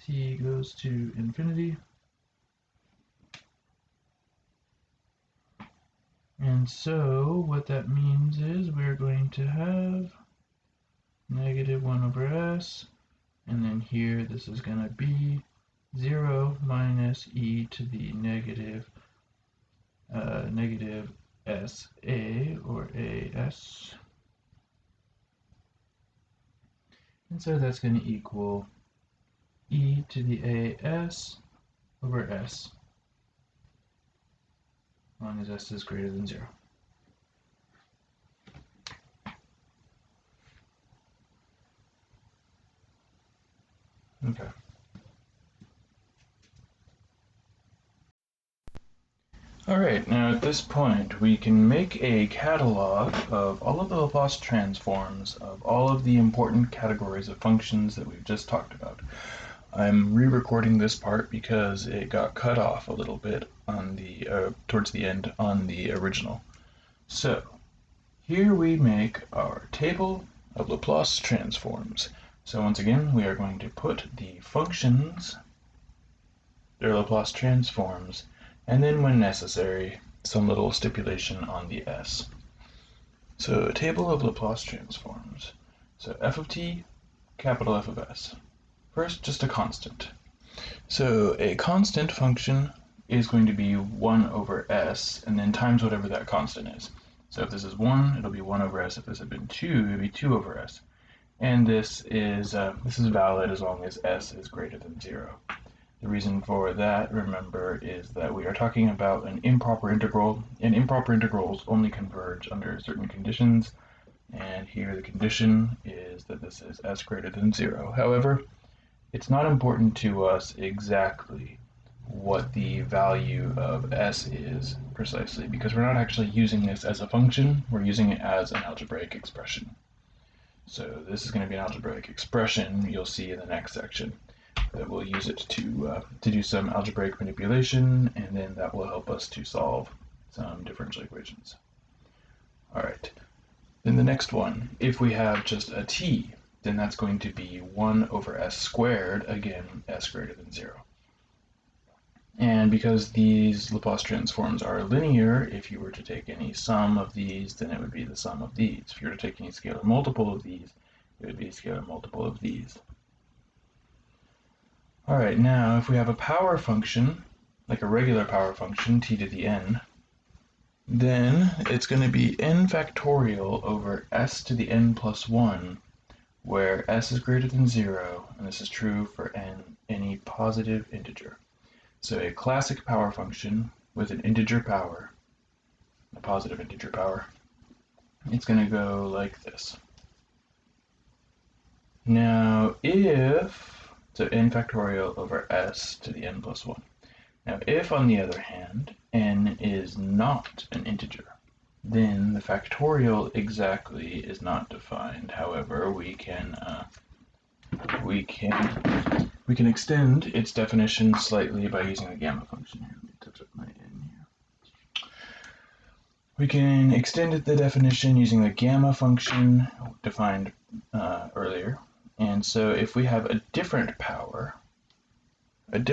t goes to infinity. And so what that means is we're going to have negative 1 over s, and then here this is going to be 0 minus e to the negative sa, or as. And so that's going to equal e to the as over s, as long as s is greater than 0. Okay. Alright, now at this point we can make a catalog of all of the Laplace transforms of all of the important categories of functions that we've just talked about. I'm re-recording this part because it got cut off a little bit on the towards the end on the original. So, here we make our table of Laplace transforms. So once again, we are going to put the functions, their Laplace transforms, and then when necessary, some little stipulation on the s. So a table of Laplace transforms. So f of t, capital F of s. First, just a constant. So a constant function is going to be 1 over s, and then times whatever that constant is. So if this is 1, it'll be 1 over s. If this had been 2, it'd be 2 over s. And this is valid as long as s is greater than 0. The reason for that, remember, is that we are talking about an improper integral, and improper integrals only converge under certain conditions, and here the condition is that this is s greater than 0. However, it's not important to us exactly what the value of s is precisely, because we're not actually using this as a function, we're using it as an algebraic expression. So this is going to be an algebraic expression you'll see in the next section. That we'll use it to do some algebraic manipulation, and then that will help us to solve some differential equations. All right, then the next one, if we have just a t, then that's going to be 1 over s squared, again, s greater than 0. And because these Laplace transforms are linear, if you were to take any sum of these, then it would be the sum of these. If you were to take any scalar multiple of these, it would be a scalar multiple of these. Alright, now if we have a power function, like a regular power function, t to the n, then it's going to be n factorial over s to the n plus 1, where s is greater than 0, and this is true for any positive integer. So a classic power function with an integer power, a positive integer power, it's going to go like this. Now so n factorial over s to the n plus 1. Now if, on the other hand, n is not an integer, then the factorial exactly is not defined. However, we can extend its definition slightly by using the gamma function here. Let me touch up my n here. We can extend the definition using the gamma function defined earlier. And so if we have a different power on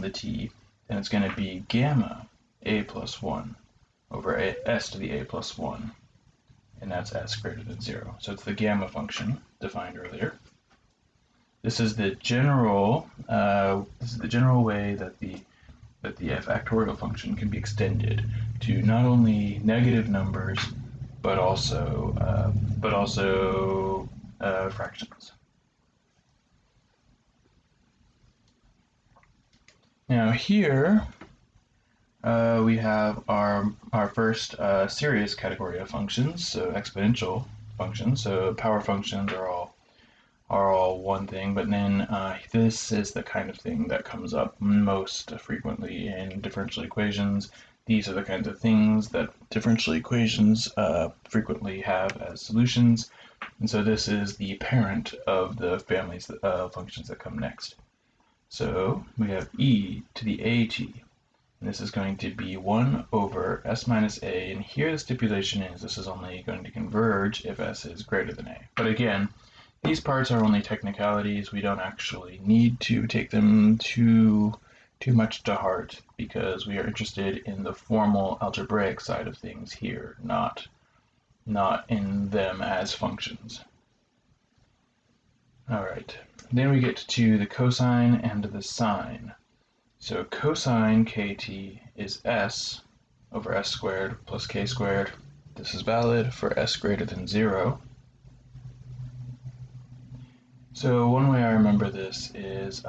the t, then it's going to be gamma a plus 1 over s to the a plus 1, and that's s greater than 0. So it's the gamma function defined earlier. This is the general way that the factorial function can be extended to not only negative numbers but also fractions. Now here we have our first serious category of functions, so exponential functions. So power functions are all one thing, but then this is the kind of thing that comes up most frequently in differential equations. These are the kinds of things that differential equations frequently have as solutions, and so this is the parent of the families of functions that come next. So we have e to the at, and this is going to be 1 over s minus a, and here the stipulation is this is only going to converge if s is greater than a. But again, these parts are only technicalities. We don't actually need to take them too much to heart, because we are interested in the formal algebraic side of things here, not in them as functions. Alright, then we get to the cosine and the sine. So cosine kt is s over s squared plus k squared. This is valid for s greater than 0. So one way I remember this is,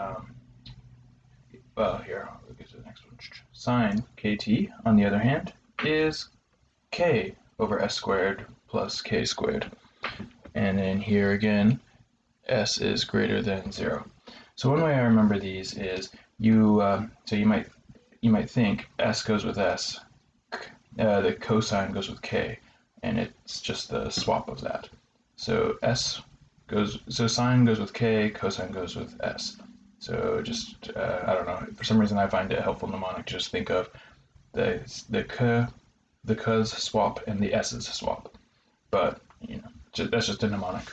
here, we'll get to the next one. Sine kt, on the other hand, is k over s squared plus k squared. And then here again, s is greater than 0. So one way I remember these is you might think s goes with s, the cosine goes with k, and it's just the swap of that. So sine goes with k, cosine goes with s. So just I don't know. For some reason, I find it helpful mnemonic to just think of the k's swap and the s's swap. But that's just a mnemonic.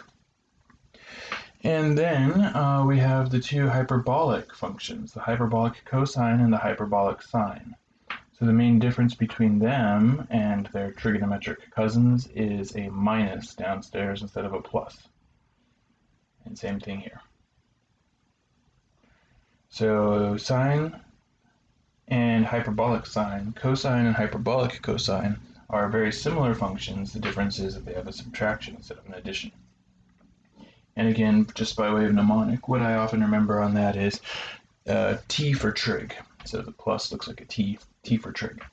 And then we have the two hyperbolic functions, the hyperbolic cosine and the hyperbolic sine. So the main difference between them and their trigonometric cousins is a minus downstairs instead of a plus. And same thing here. So sine and hyperbolic sine, cosine and hyperbolic cosine are very similar functions. The difference is that they have a subtraction instead of an addition. And again, just by way of mnemonic, what I often remember on that is T for trig. So the plus looks like a T for trig.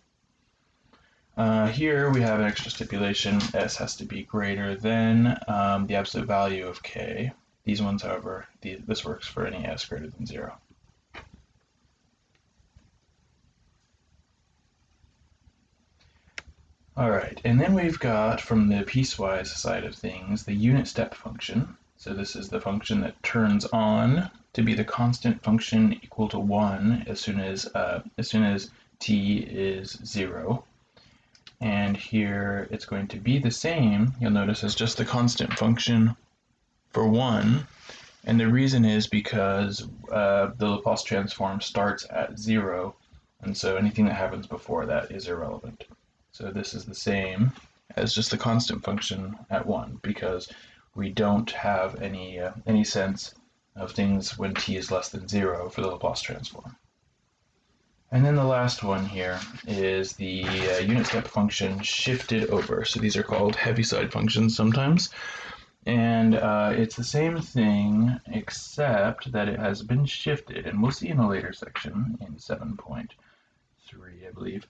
Here we have an extra stipulation. S has to be greater than the absolute value of k. These ones, however, this works for any s greater than 0. All right, and then we've got, from the piecewise side of things, the unit step function. So this is the function that turns on to be the constant function equal to 1 as soon as t is 0. And here it's going to be the same, you'll notice, as just the constant function for 1. And the reason is because the Laplace transform starts at 0, and so anything that happens before that is irrelevant. So this is the same as just the constant function at 1, because we don't have any sense of things when t is less than 0 for the Laplace transform. And then the last one here is the unit step function shifted over. So these are called Heaviside functions sometimes. And it's the same thing, except that it has been shifted. And we'll see in a later section, in 7.3, I believe,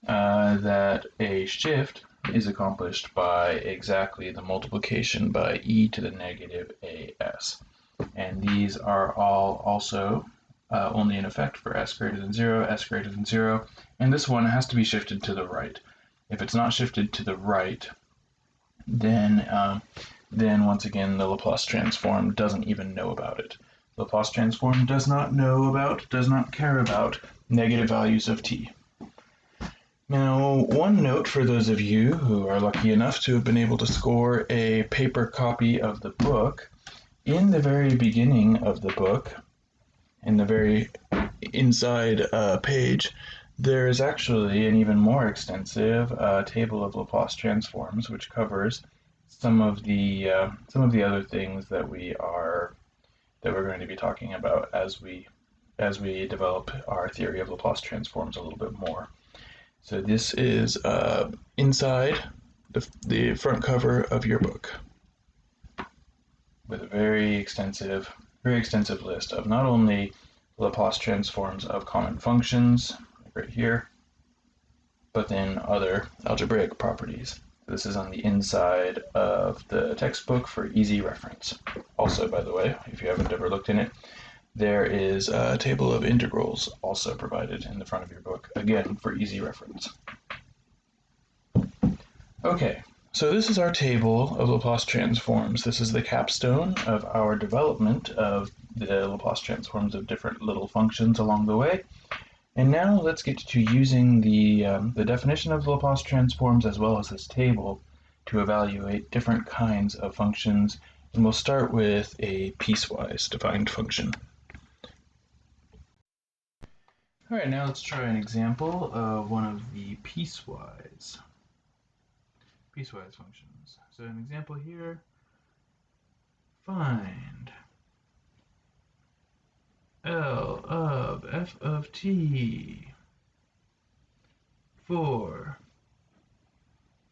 that a shift is accomplished by exactly the multiplication by e to the negative as. And these are all also only in effect for s greater than 0, s greater than 0, and this one has to be shifted to the right. If it's not shifted to the right, then once again the Laplace transform doesn't even know about it. The Laplace transform does not care about negative values of t. Now, one note for those of you who are lucky enough to have been able to score a paper copy of the book, in the very beginning of the book, in the very inside page, there is actually an even more extensive table of Laplace transforms, which covers some of the other things that we're going to be talking about as we develop our theory of Laplace transforms a little bit more. So this is inside the front cover of your book, with a very extensive list of not only Laplace transforms of common functions, like right here, but then other algebraic properties. This is on the inside of the textbook for easy reference. Also, by the way, if you haven't ever looked in it, there is a table of integrals also provided in the front of your book, again, for easy reference. Okay, so this is our table of Laplace transforms. This is the capstone of our development of the Laplace transforms of different little functions along the way. And now let's get to using the definition of the Laplace transforms as well as this table to evaluate different kinds of functions. And we'll start with a piecewise defined function. All right, now let's try an example of one of the piecewise functions. So an example here, find L of f of t for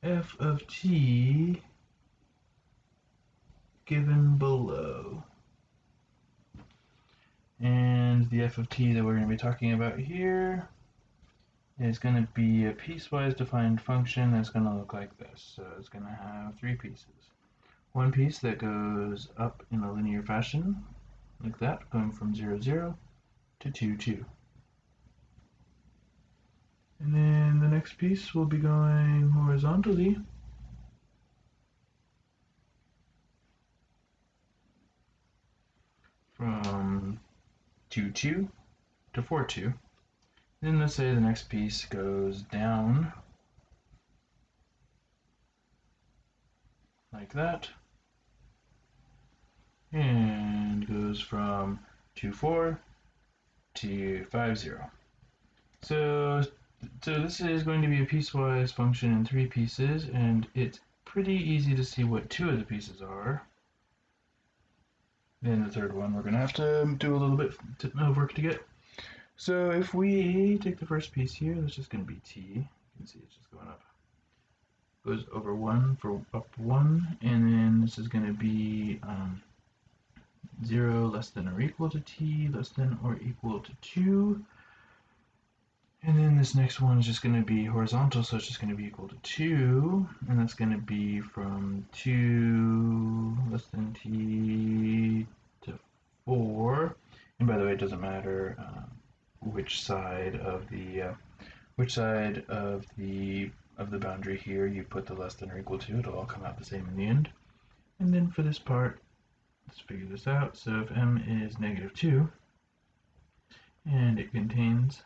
f of t given below. And the f of t that we're going to be talking about here is going to be a piecewise defined function that's going to look like this. So it's going to have three pieces. one piece that goes up in a linear fashion, like that, going from 0, 0 to 2, 2. And then the next piece will be going horizontally from 2, 2 to 4, 2. Then let's say the next piece goes down like that, and goes from 2, 4 to 5, 0. So this is going to be a piecewise function in 3 pieces, and it's pretty easy to see what 2 of the pieces are. Then the third one we're going to have to do a little bit of work to get. So if we take the first piece here, that's just going to be t. You can see it's just going up. Goes over 1 for up 1, and then this is going to be 0 less than or equal to t less than or equal to 2. And then this next one is just going to be horizontal, so it's just going to be equal to 2, and that's going to be from 2 less than t to 4. And by the way, it doesn't matter which side of the boundary here you put the less than or equal to. It'll all come out the same in the end. And then for this part, let's figure this out. So if m is negative 2, and it contains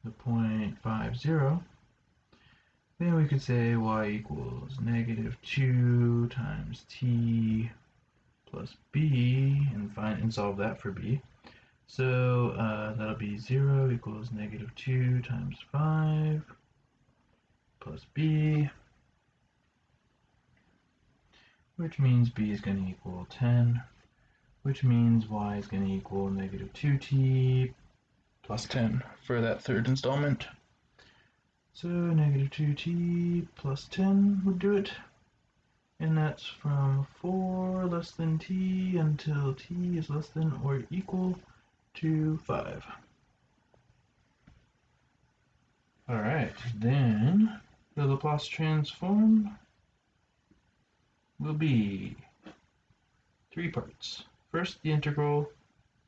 the point 5, 0, then we could say y equals negative 2 times t plus b, and solve that for b. So that'll be 0 equals negative 2 times 5 plus b, which means b is going to equal 10, which means y is going to equal negative 2t plus 10 for that third installment. So negative 2t plus 10 would do it. And that's from 4 less than t until t is less than or equal to 5. Alright, then the Laplace transform will be 3 parts. First, the integral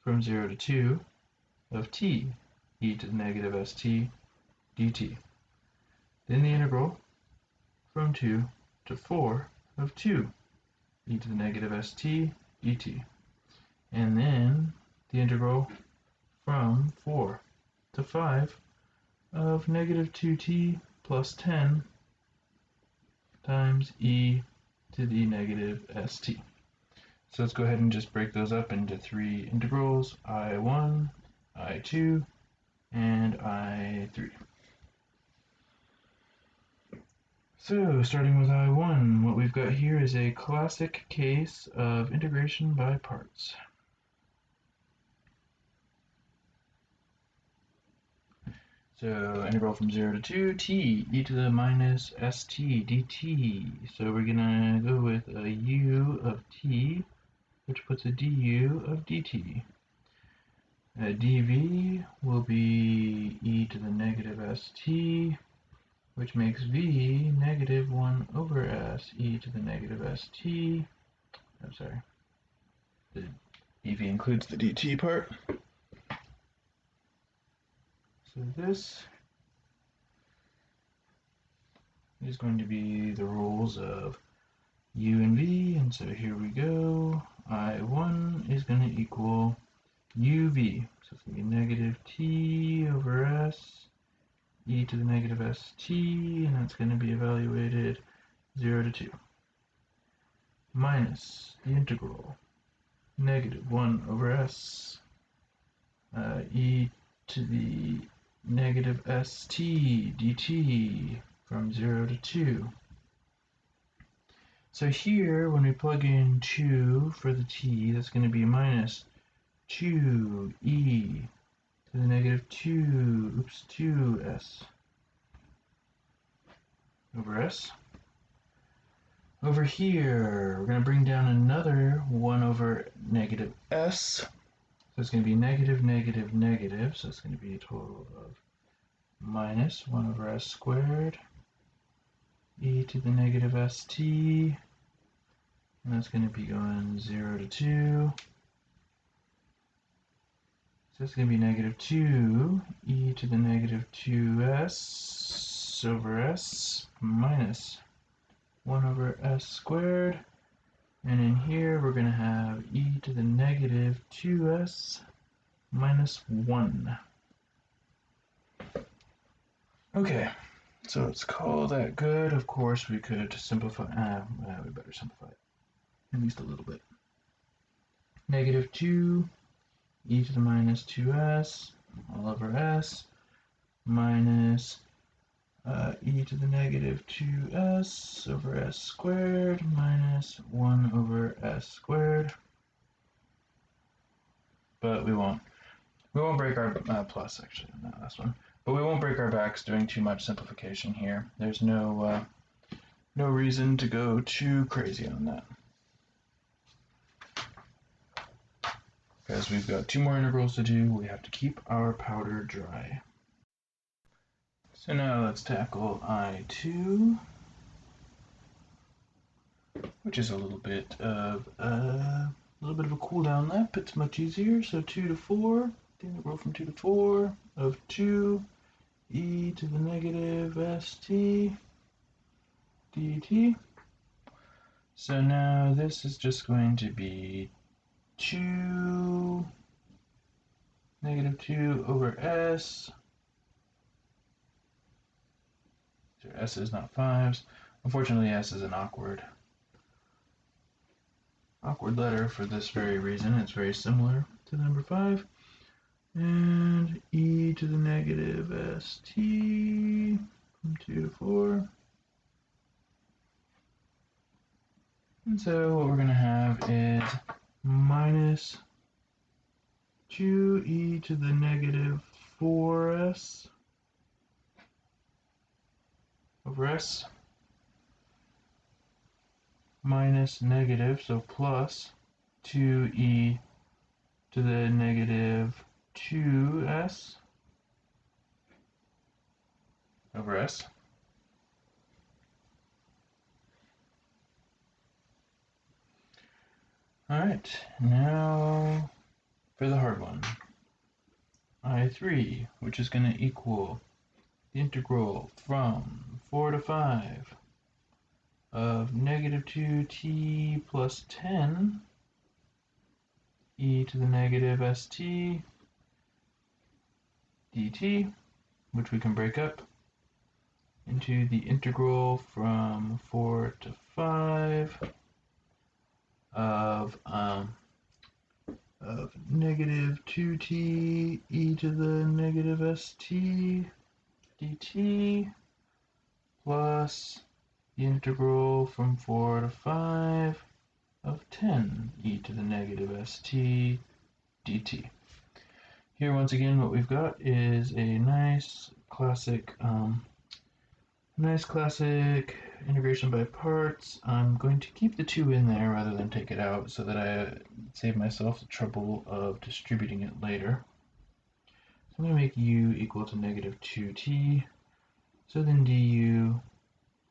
from 0 to 2 of t e to the negative st dt. Then the integral from 2 to 4 of 2 e to the negative st dt. And then the integral from 4 to 5 of negative 2t plus 10 times e to the negative st. So let's go ahead and just break those up into 3 integrals, I1, I2, and I3. So starting with I1, what we've got here is a classic case of integration by parts. So integral from 0 to 2, t e to the minus st dt. So we're going to go with a u of t, which puts a du of dt. dv will be e to the negative st, which makes v negative 1 over s e to the negative st. I'm sorry. The dv includes the dt part. So this is going to be the rules of u and v, and so here we go. I1 is going to equal uv, so it's going to be negative t over s e to the negative st, and that's going to be evaluated 0 to 2, minus the integral negative 1 over s e to the negative st dt from 0 to 2. So here, when we plug in 2 for the t, that's going to be minus 2e to the negative 2s over s. Over here, we're going to bring down another 1 over negative s. So it's going to be negative, negative, negative. So it's going to be a total of minus 1 over s squared e to the negative st, and that's going to be going 0 to 2. So it's going to be negative 2 e to the negative 2s over s minus 1 over s squared. And in here we're going to have e to the negative 2s minus 1. Okay, so let's call that good. Of course, we could simplify. We better simplify it at least a little bit. Negative 2 e to the minus 2s all over s minus e to the negative 2s over s squared minus 1 over s squared. But we won't break our plus, actually, on that last one. But we won't break our backs doing too much simplification here. There's no reason to go too crazy on that, because we've got 2 more integrals to do. We have to keep our powder dry. So now let's tackle I2, which is a little bit of a cool down lap. It's much easier. So 2 to 4, the integral from 2 to 4 of 2 e to the negative st dt. So now this is just going to be 2 negative 2 over s. So s is not 5s. Unfortunately, s is an awkward letter for this very reason. It's very similar to the number 5. And e to the negative st from 2 to 4. And so what we're going to have is minus 2e to the negative 4s over s minus negative, so plus 2e to the negative 2s over s. Alright, now for the hard one. I3, which is going to equal the integral from 4 to 5 of negative 2t plus 10 e to the negative st dt, which we can break up into the integral from 4 to 5 of negative 2t e to the negative st dt plus the integral from 4 to 5 of 10 e to the negative st dt. Here, once again, what we've got is a nice classic integration by parts. I'm going to keep the 2 in there rather than take it out so that I save myself the trouble of distributing it later. So I'm going to make u equal to negative 2t. So then du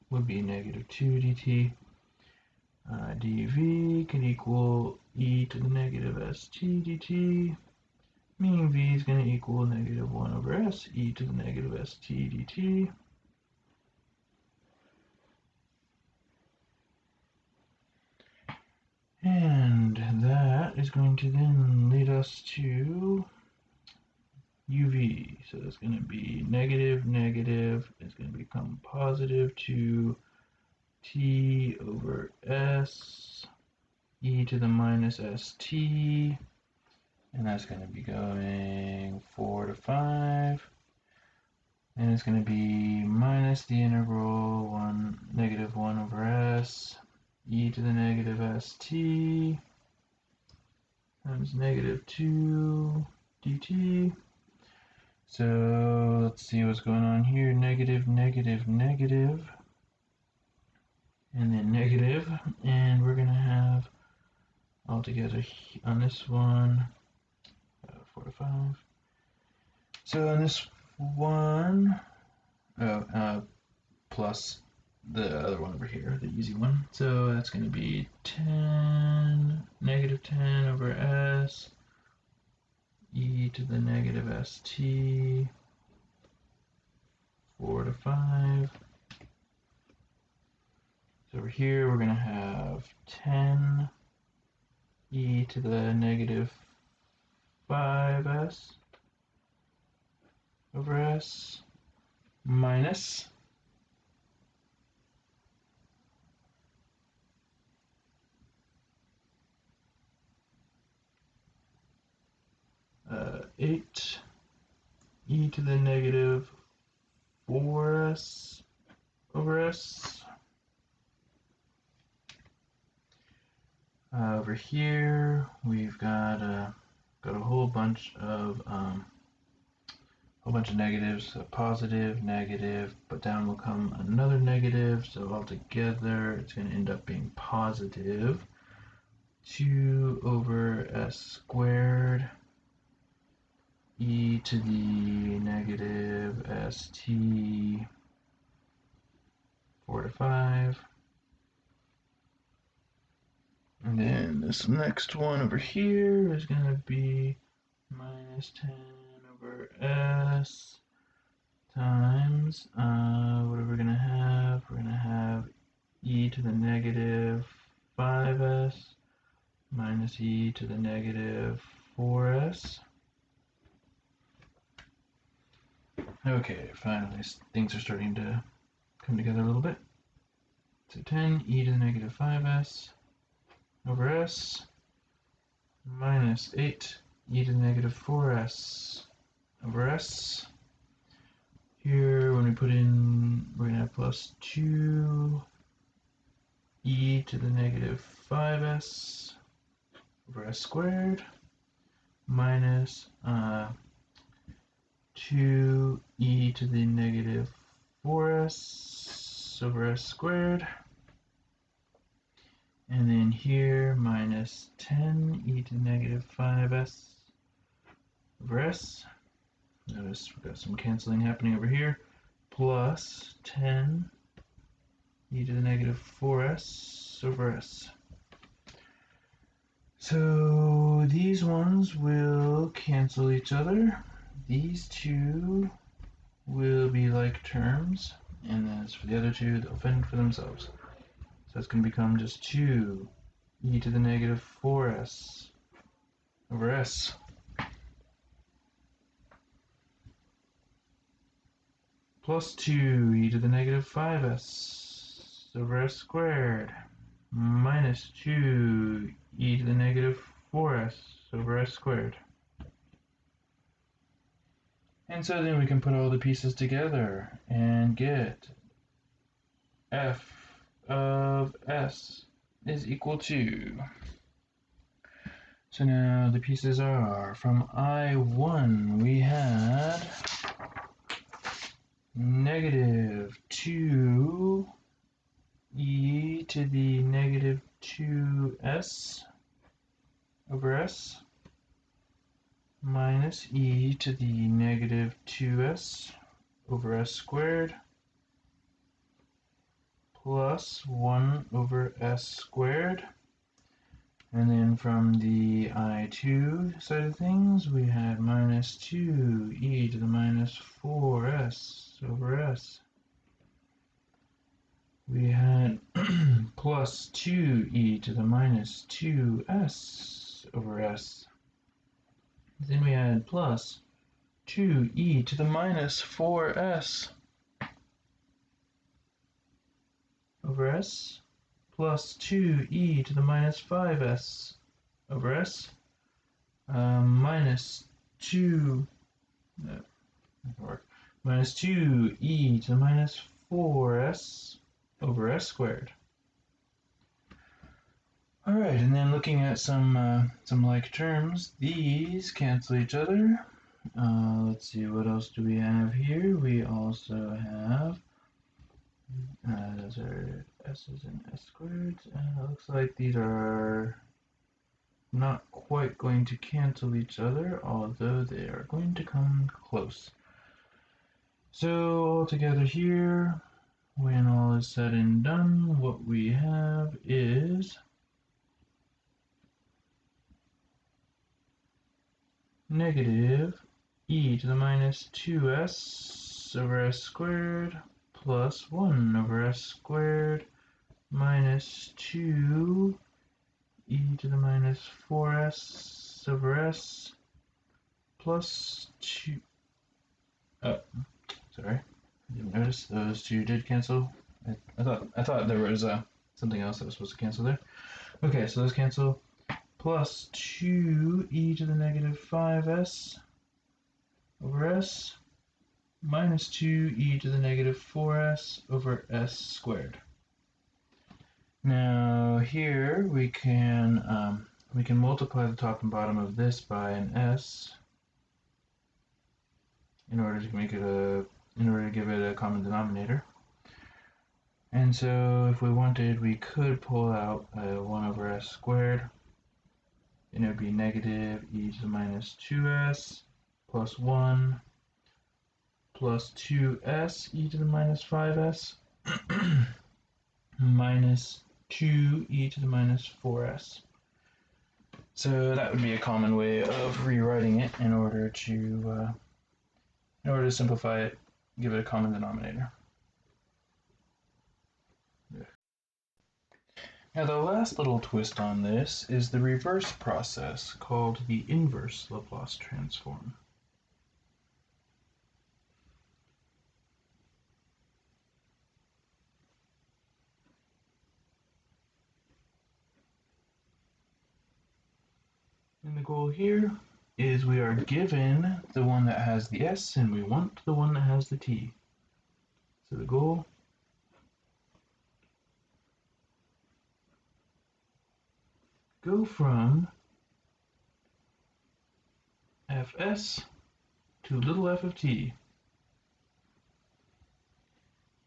would be negative 2 dt. dv can equal e to the negative st dt, meaning v is going to equal negative 1 over s e to the negative st dt. And that is going to then lead us to uv. So it's going to be negative, negative is going to become positive 2t over s e to the minus st, and that's going to be going 4 to 5, and it's going to be minus the integral negative 1 over s e to the negative st times negative 2 dt. So let's see what's going on here. Negative, negative, negative, and then negative, and we're going to have altogether on this one 4 to 5. So on this one, plus the other one over here, the easy one. So that's going to be 10, negative 10 over s, e to the negative st, 4 to 5. So over here we're going to have 10 e to the negative 5s over s minus 8 e to the negative 4s over s. Over here we've got a whole bunch of negatives, a positive, negative, but down will come another negative, so altogether it's going to end up being positive 2 over s squared e to the negative st 4 to 5. And then this next one over here is going to be minus 10 over s times, what are we going to have? We're going to have e to the negative 5s minus e to the negative 4s. Okay, finally things are starting to come together a little bit. So 10 e to the negative 5s over s minus 8 e to the negative 4s over s. Here, when we put in, we're going to have plus 2 e to the negative 5s over s squared minus 2 e to the negative 4s over s squared. And then here, minus 10 e to the negative 5s over s. Notice we've got some canceling happening over here. Plus 10 e to the negative 4s over s. So these ones will cancel each other. These two will be like terms. And as for the other two, they'll fend for themselves. So it's going to become just 2 e to the negative 4s over s. Plus 2 e to the negative 5s over s squared minus 2 e to the negative 4s over s squared. And so then we can put all the pieces together and get f of s is equal to, so now the pieces are, from I1 we had negative 2 e to the negative 2s over s minus e to the negative 2s over s squared plus 1 over s squared. And then from the I2 side of things, we had minus 2 e to the minus 4s over s. We had plus 2 e to the minus 2s over s. Then we had plus 2 e to the minus 4s over s plus 2 e to the minus 5s over s minus 2 minus 2 e to the minus 4s over s squared. All right, and then looking at some like terms, these cancel each other. Let's see, what else do we have here? We also have those are s's and s squareds. Looks like these are not quite going to cancel each other, although they are going to come close. So all together here, when all is said and done, what we have is negative e to the minus 2s over s squared plus 1 over s squared minus 2 e to the minus 4s over s plus 2. Sorry, I didn't notice those two did cancel. I thought there was something else that was supposed to cancel there. Okay, so those cancel. Plus 2 e to the negative 5s over s minus 2 e to the negative 4s over s squared. Now here we can multiply the top and bottom of this by an s in order to give it a common denominator. And so if we wanted, we could pull out 1 over s squared, and it would be negative e to the minus 2s plus 1 plus 2s e to the minus 5s minus 2 e to the minus 4s. So that would be a common way of rewriting it in order to simplify it, give it a common denominator. Now the last little twist on this is the reverse process called the inverse Laplace transform. And the goal here is we are given the one that has the s and we want the one that has the t. So the goal go from fs to little f of t.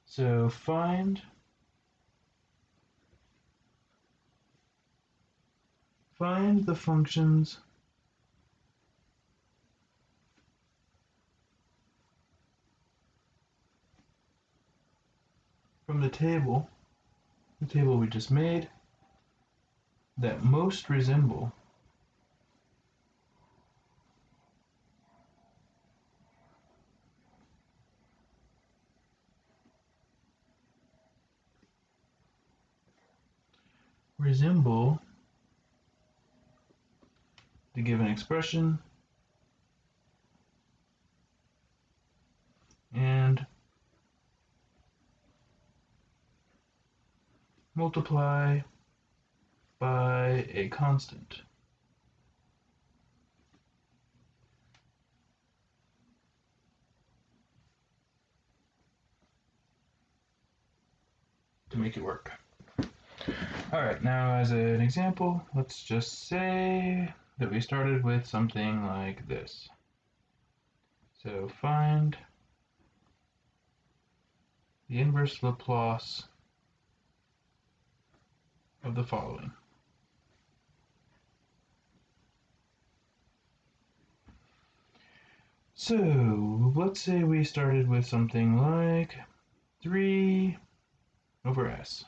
So find the functions from the table we just made, that most resemble the given expression and multiply by a constant. To make it work. Alright, now as an example, let's just say that we started with something like this. So find the inverse Laplace of the following. So let's say we started with something like 3 over s.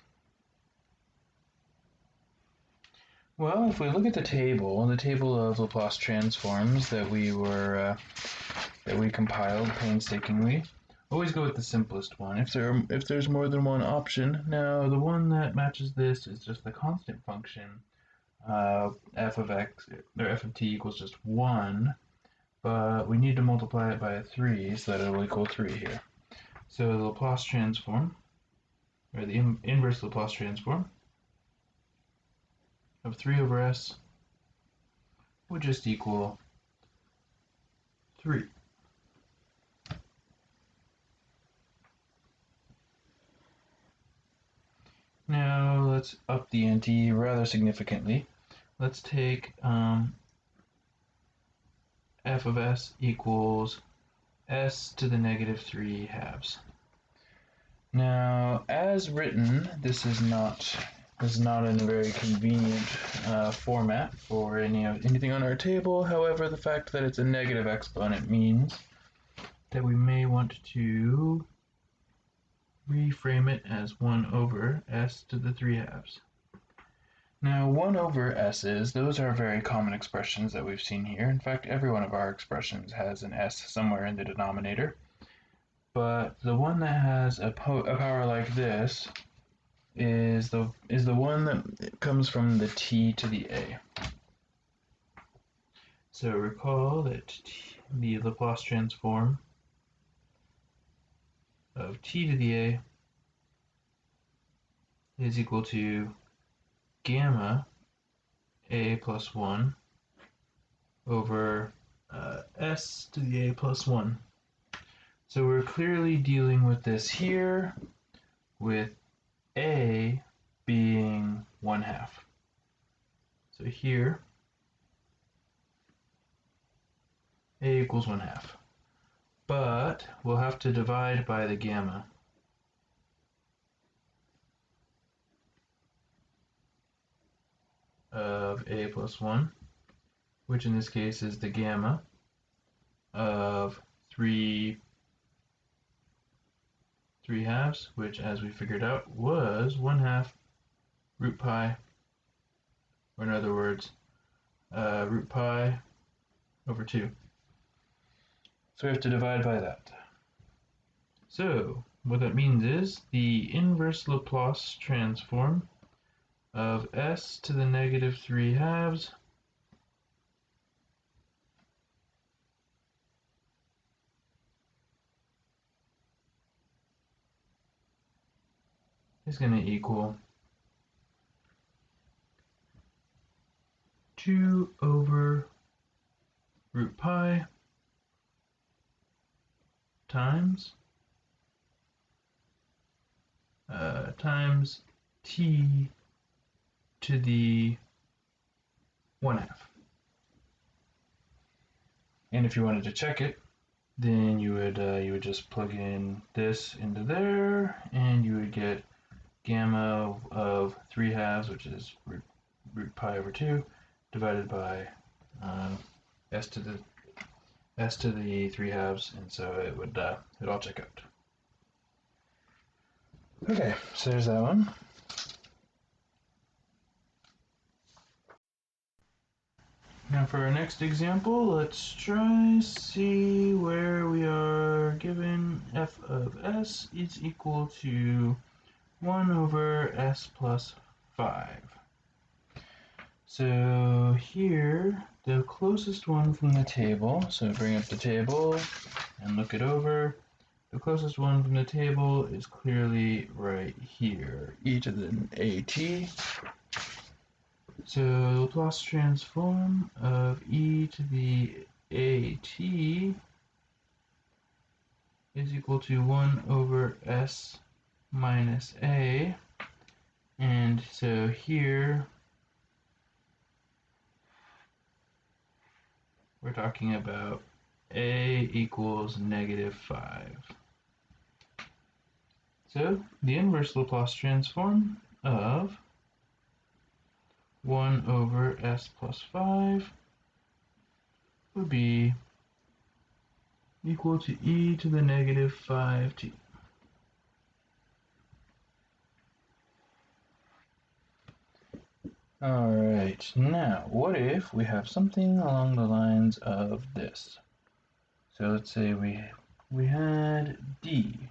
Well, if we look at the table of Laplace transforms that we compiled painstakingly, always go with the simplest one. If there's more than one option, now the one that matches this is just the constant function f of x or f of t equals just 1, but we need to multiply it by 3 so that it will equal 3 here. So the Laplace transform, or the inverse Laplace transform of 3 over s would just equal 3. Now let's up the ante rather significantly. Let's take f of s equals s to the negative 3 halves. Now, as written, this is not in a very convenient format for anything on our table. However, the fact that it's a negative exponent means that we may want to reframe it as 1 over s to the 3 halves. Now 1 over s's, those are very common expressions that we've seen here. In fact, every one of our expressions has an s somewhere in the denominator. But the one that has a power like this is the one that comes from the t to the a. So recall that the Laplace transform of t to the a is equal to gamma a plus 1 over s to the a plus 1. So we're clearly dealing with this here, with a being 1/2. So here, a equals 1/2. But we'll have to divide by the gamma. Of a plus 1, which in this case is the gamma of 3 halves, which as we figured out was 1/2 root pi, or in other words, root pi over 2. So we have to divide by that. So what that means is the inverse Laplace transform of s to the negative 3 halves is going to equal 2 over root pi times t to the 1/2. And if you wanted to check it, then you would just plug in this into there, and you would get gamma of 3 halves, which is root pi over 2, divided by s to the 3 halves, and so it would all check out. Okay, so there's that one. Now for our next example, let's try see where we are given f of s is equal to 1 over s plus 5. So here, the closest one from the table, so bring up the table and look it over. The closest one from the table is clearly right here, e to the at. So Laplace transform of e to the at is equal to 1 over s minus a. And so here we're talking about a equals negative 5. So the inverse Laplace transform of 1 over s plus 5 would be equal to e to the negative 5t. Alright, now what if we have something along the lines of this? So let's say we had d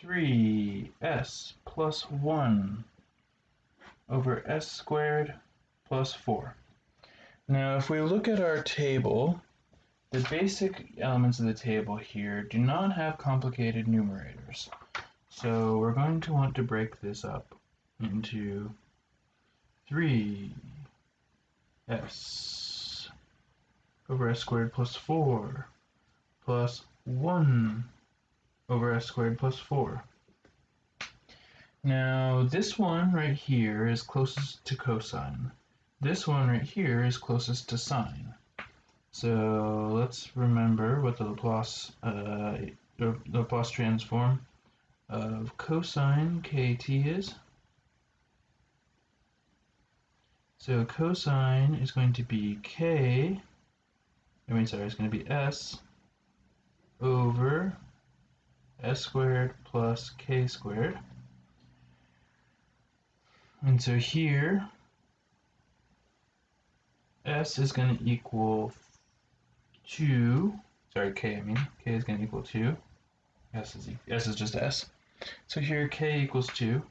3s plus 1 over s squared plus 4. Now if we look at our table, the basic elements of the table here do not have complicated numerators. So we're going to want to break this up into 3s over s squared plus 4 plus 1 over s squared plus 4. Now this one right here is closest to cosine. This one right here is closest to sine. So let's remember what the Laplace transform of cosine kt is. So cosine is going to be it's going to be s over s squared plus k squared. And so here, s is going to equal 2, sorry, k I mean, k is going to equal 2, s is just s. So here k equals 2.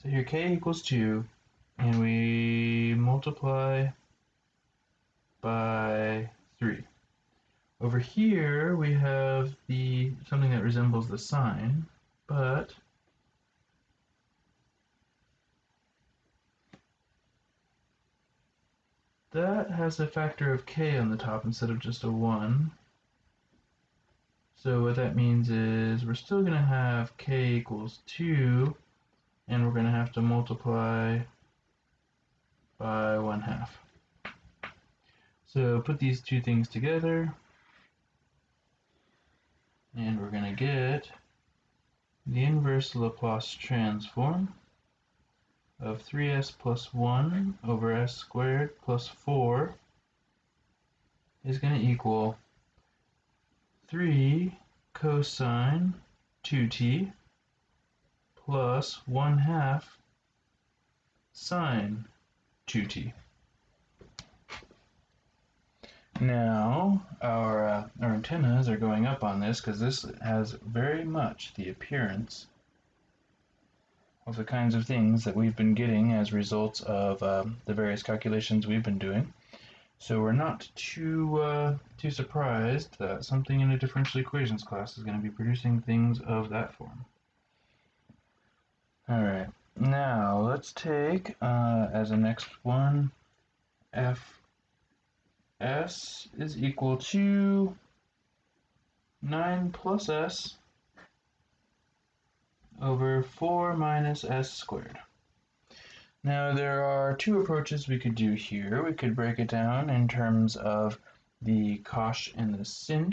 So here k equals 2, and we multiply by 3. Over here we have something that resembles the sign, but that has a factor of k on the top instead of just a 1. So what that means is we're still going to have k equals 2, and we're going to have to multiply by 1/2. So put these two things together, and we're going to get the inverse Laplace transform of 3s plus 1 over s squared plus 4 is going to equal 3 cosine 2t plus 1/2 sine 2t. Now our antennas are going up on this because this has very much the appearance of the kinds of things that we've been getting as results of the various calculations we've been doing. So we're not too surprised that something in a differential equations class is going to be producing things of that form. Alright, now let's take as a next one fs is equal to 9 plus s over 4 minus s squared. Now there are two approaches we could do here. We could break it down in terms of the cosh and the sinh.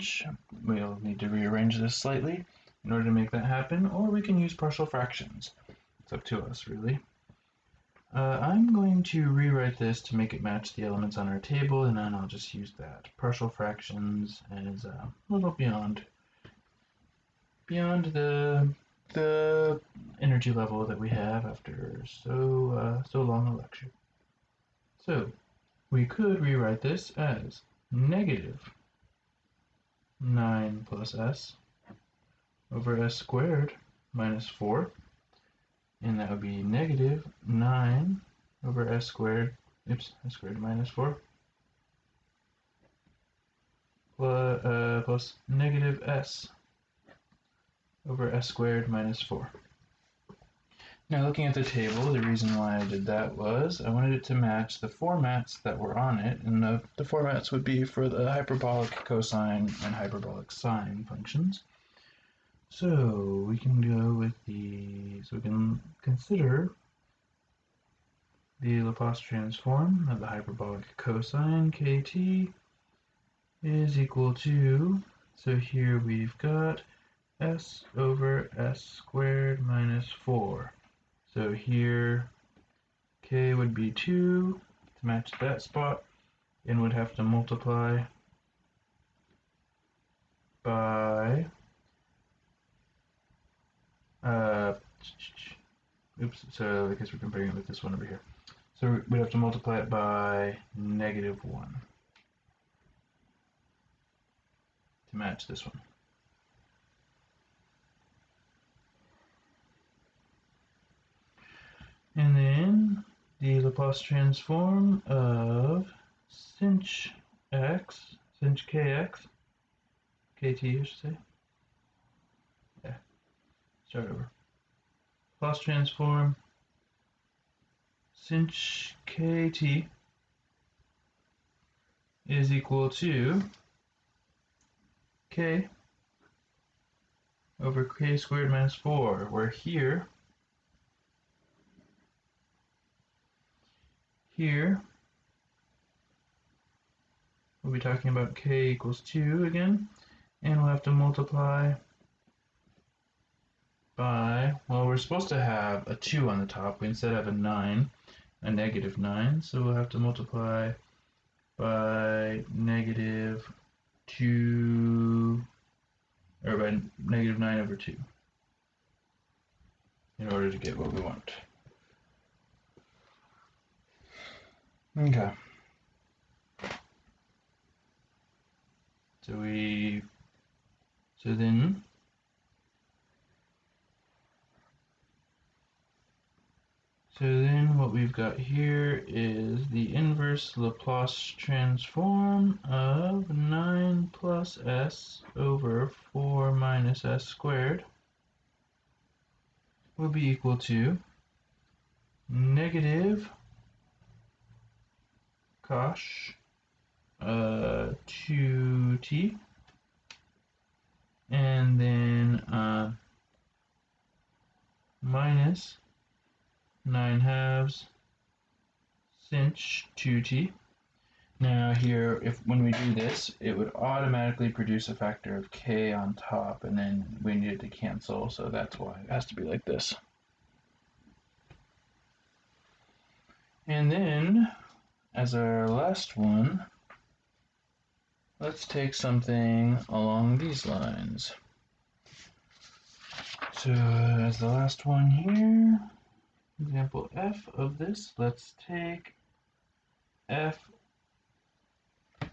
We'll need to rearrange this slightly in order to make that happen, or we can use partial fractions. It's up to us, really. I'm going to rewrite this to make it match the elements on our table, and then I'll just use that. Partial fractions as a little beyond the energy level that we have after so long a lecture. So we could rewrite this as negative 9 plus s over s squared minus 4, and that would be negative 9 over s squared, s squared minus 4, plus negative s over s squared minus 4. Now looking at the table, the reason why I did that was I wanted it to match the formats that were on it, and the formats would be for the hyperbolic cosine and hyperbolic sine functions. So we can go with so we can consider the Laplace transform of the hyperbolic cosine kt is equal to, so here we've got s over s squared minus 4. So here k would be 2 to match that spot, and would have to multiply by so I guess we're comparing it with this one over here. So we'd have to multiply it by negative 1 to match this one. And then the Laplace transform of sinh x, sinh kx, kt I should say. Yeah, start over. Laplace transform sinh kt is equal to k over k squared minus 4, where here we'll be talking about k equals 2 again, and we'll have to multiply by, well, we're supposed to have a 2 on the top. We instead have a negative 9, so we'll have to multiply by negative 2, or by negative 9 over 2 in order to get what we want. Okay. So then what we've got here is the inverse Laplace transform of 9 plus s over 4 minus s squared will be equal to negative cosh 2t, and then minus 9 halves sinh 2t. Now here, when we do this, it would automatically produce a factor of k on top, and then we need it to cancel, so that's why it has to be like this. And then, as our last one, let's take something along these lines. So as the last one here, example f of this, let's take f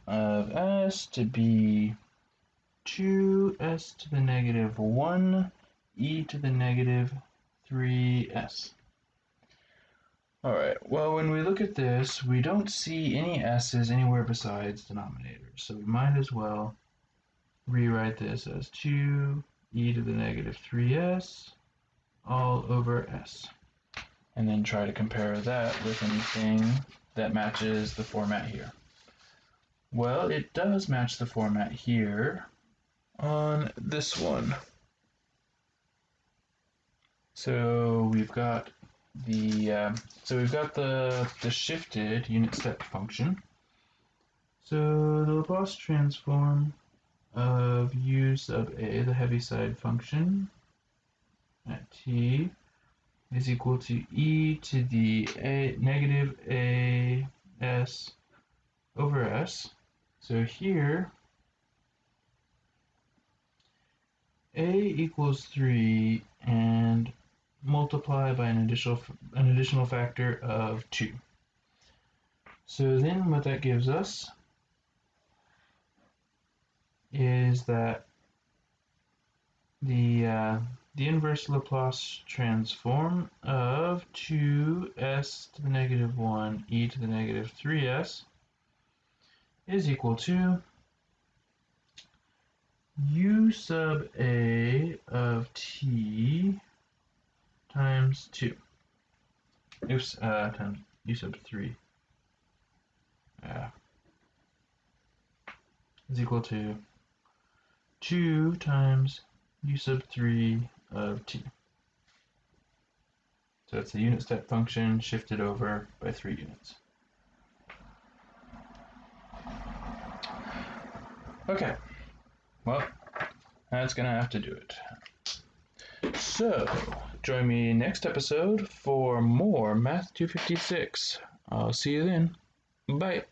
of s to be 2s to the negative 1 e to the negative 3s. Alright, well, when we look at this, we don't see any s's anywhere besides denominators, so we might as well rewrite this as 2 e to the negative 3s all over s, and then try to compare that with anything that matches the format here. Well, it does match the format here on this one. So we've got the shifted unit step function. So the Laplace transform of u sub a, the heaviside function, at t is equal to e to the negative a s over s. So here, a equals 3 and multiply by an additional factor of 2. So then what that gives us is that the inverse Laplace transform of 2s to the negative 1 e to the negative 3s is equal to u sub a of t times 2. Oops, times u sub 3 is equal to 2 times u sub 3 of t. So it's the unit step function shifted over by 3 units. Okay, well, that's gonna have to do it. So, join me next episode for more Math 256. I'll see you then. Bye.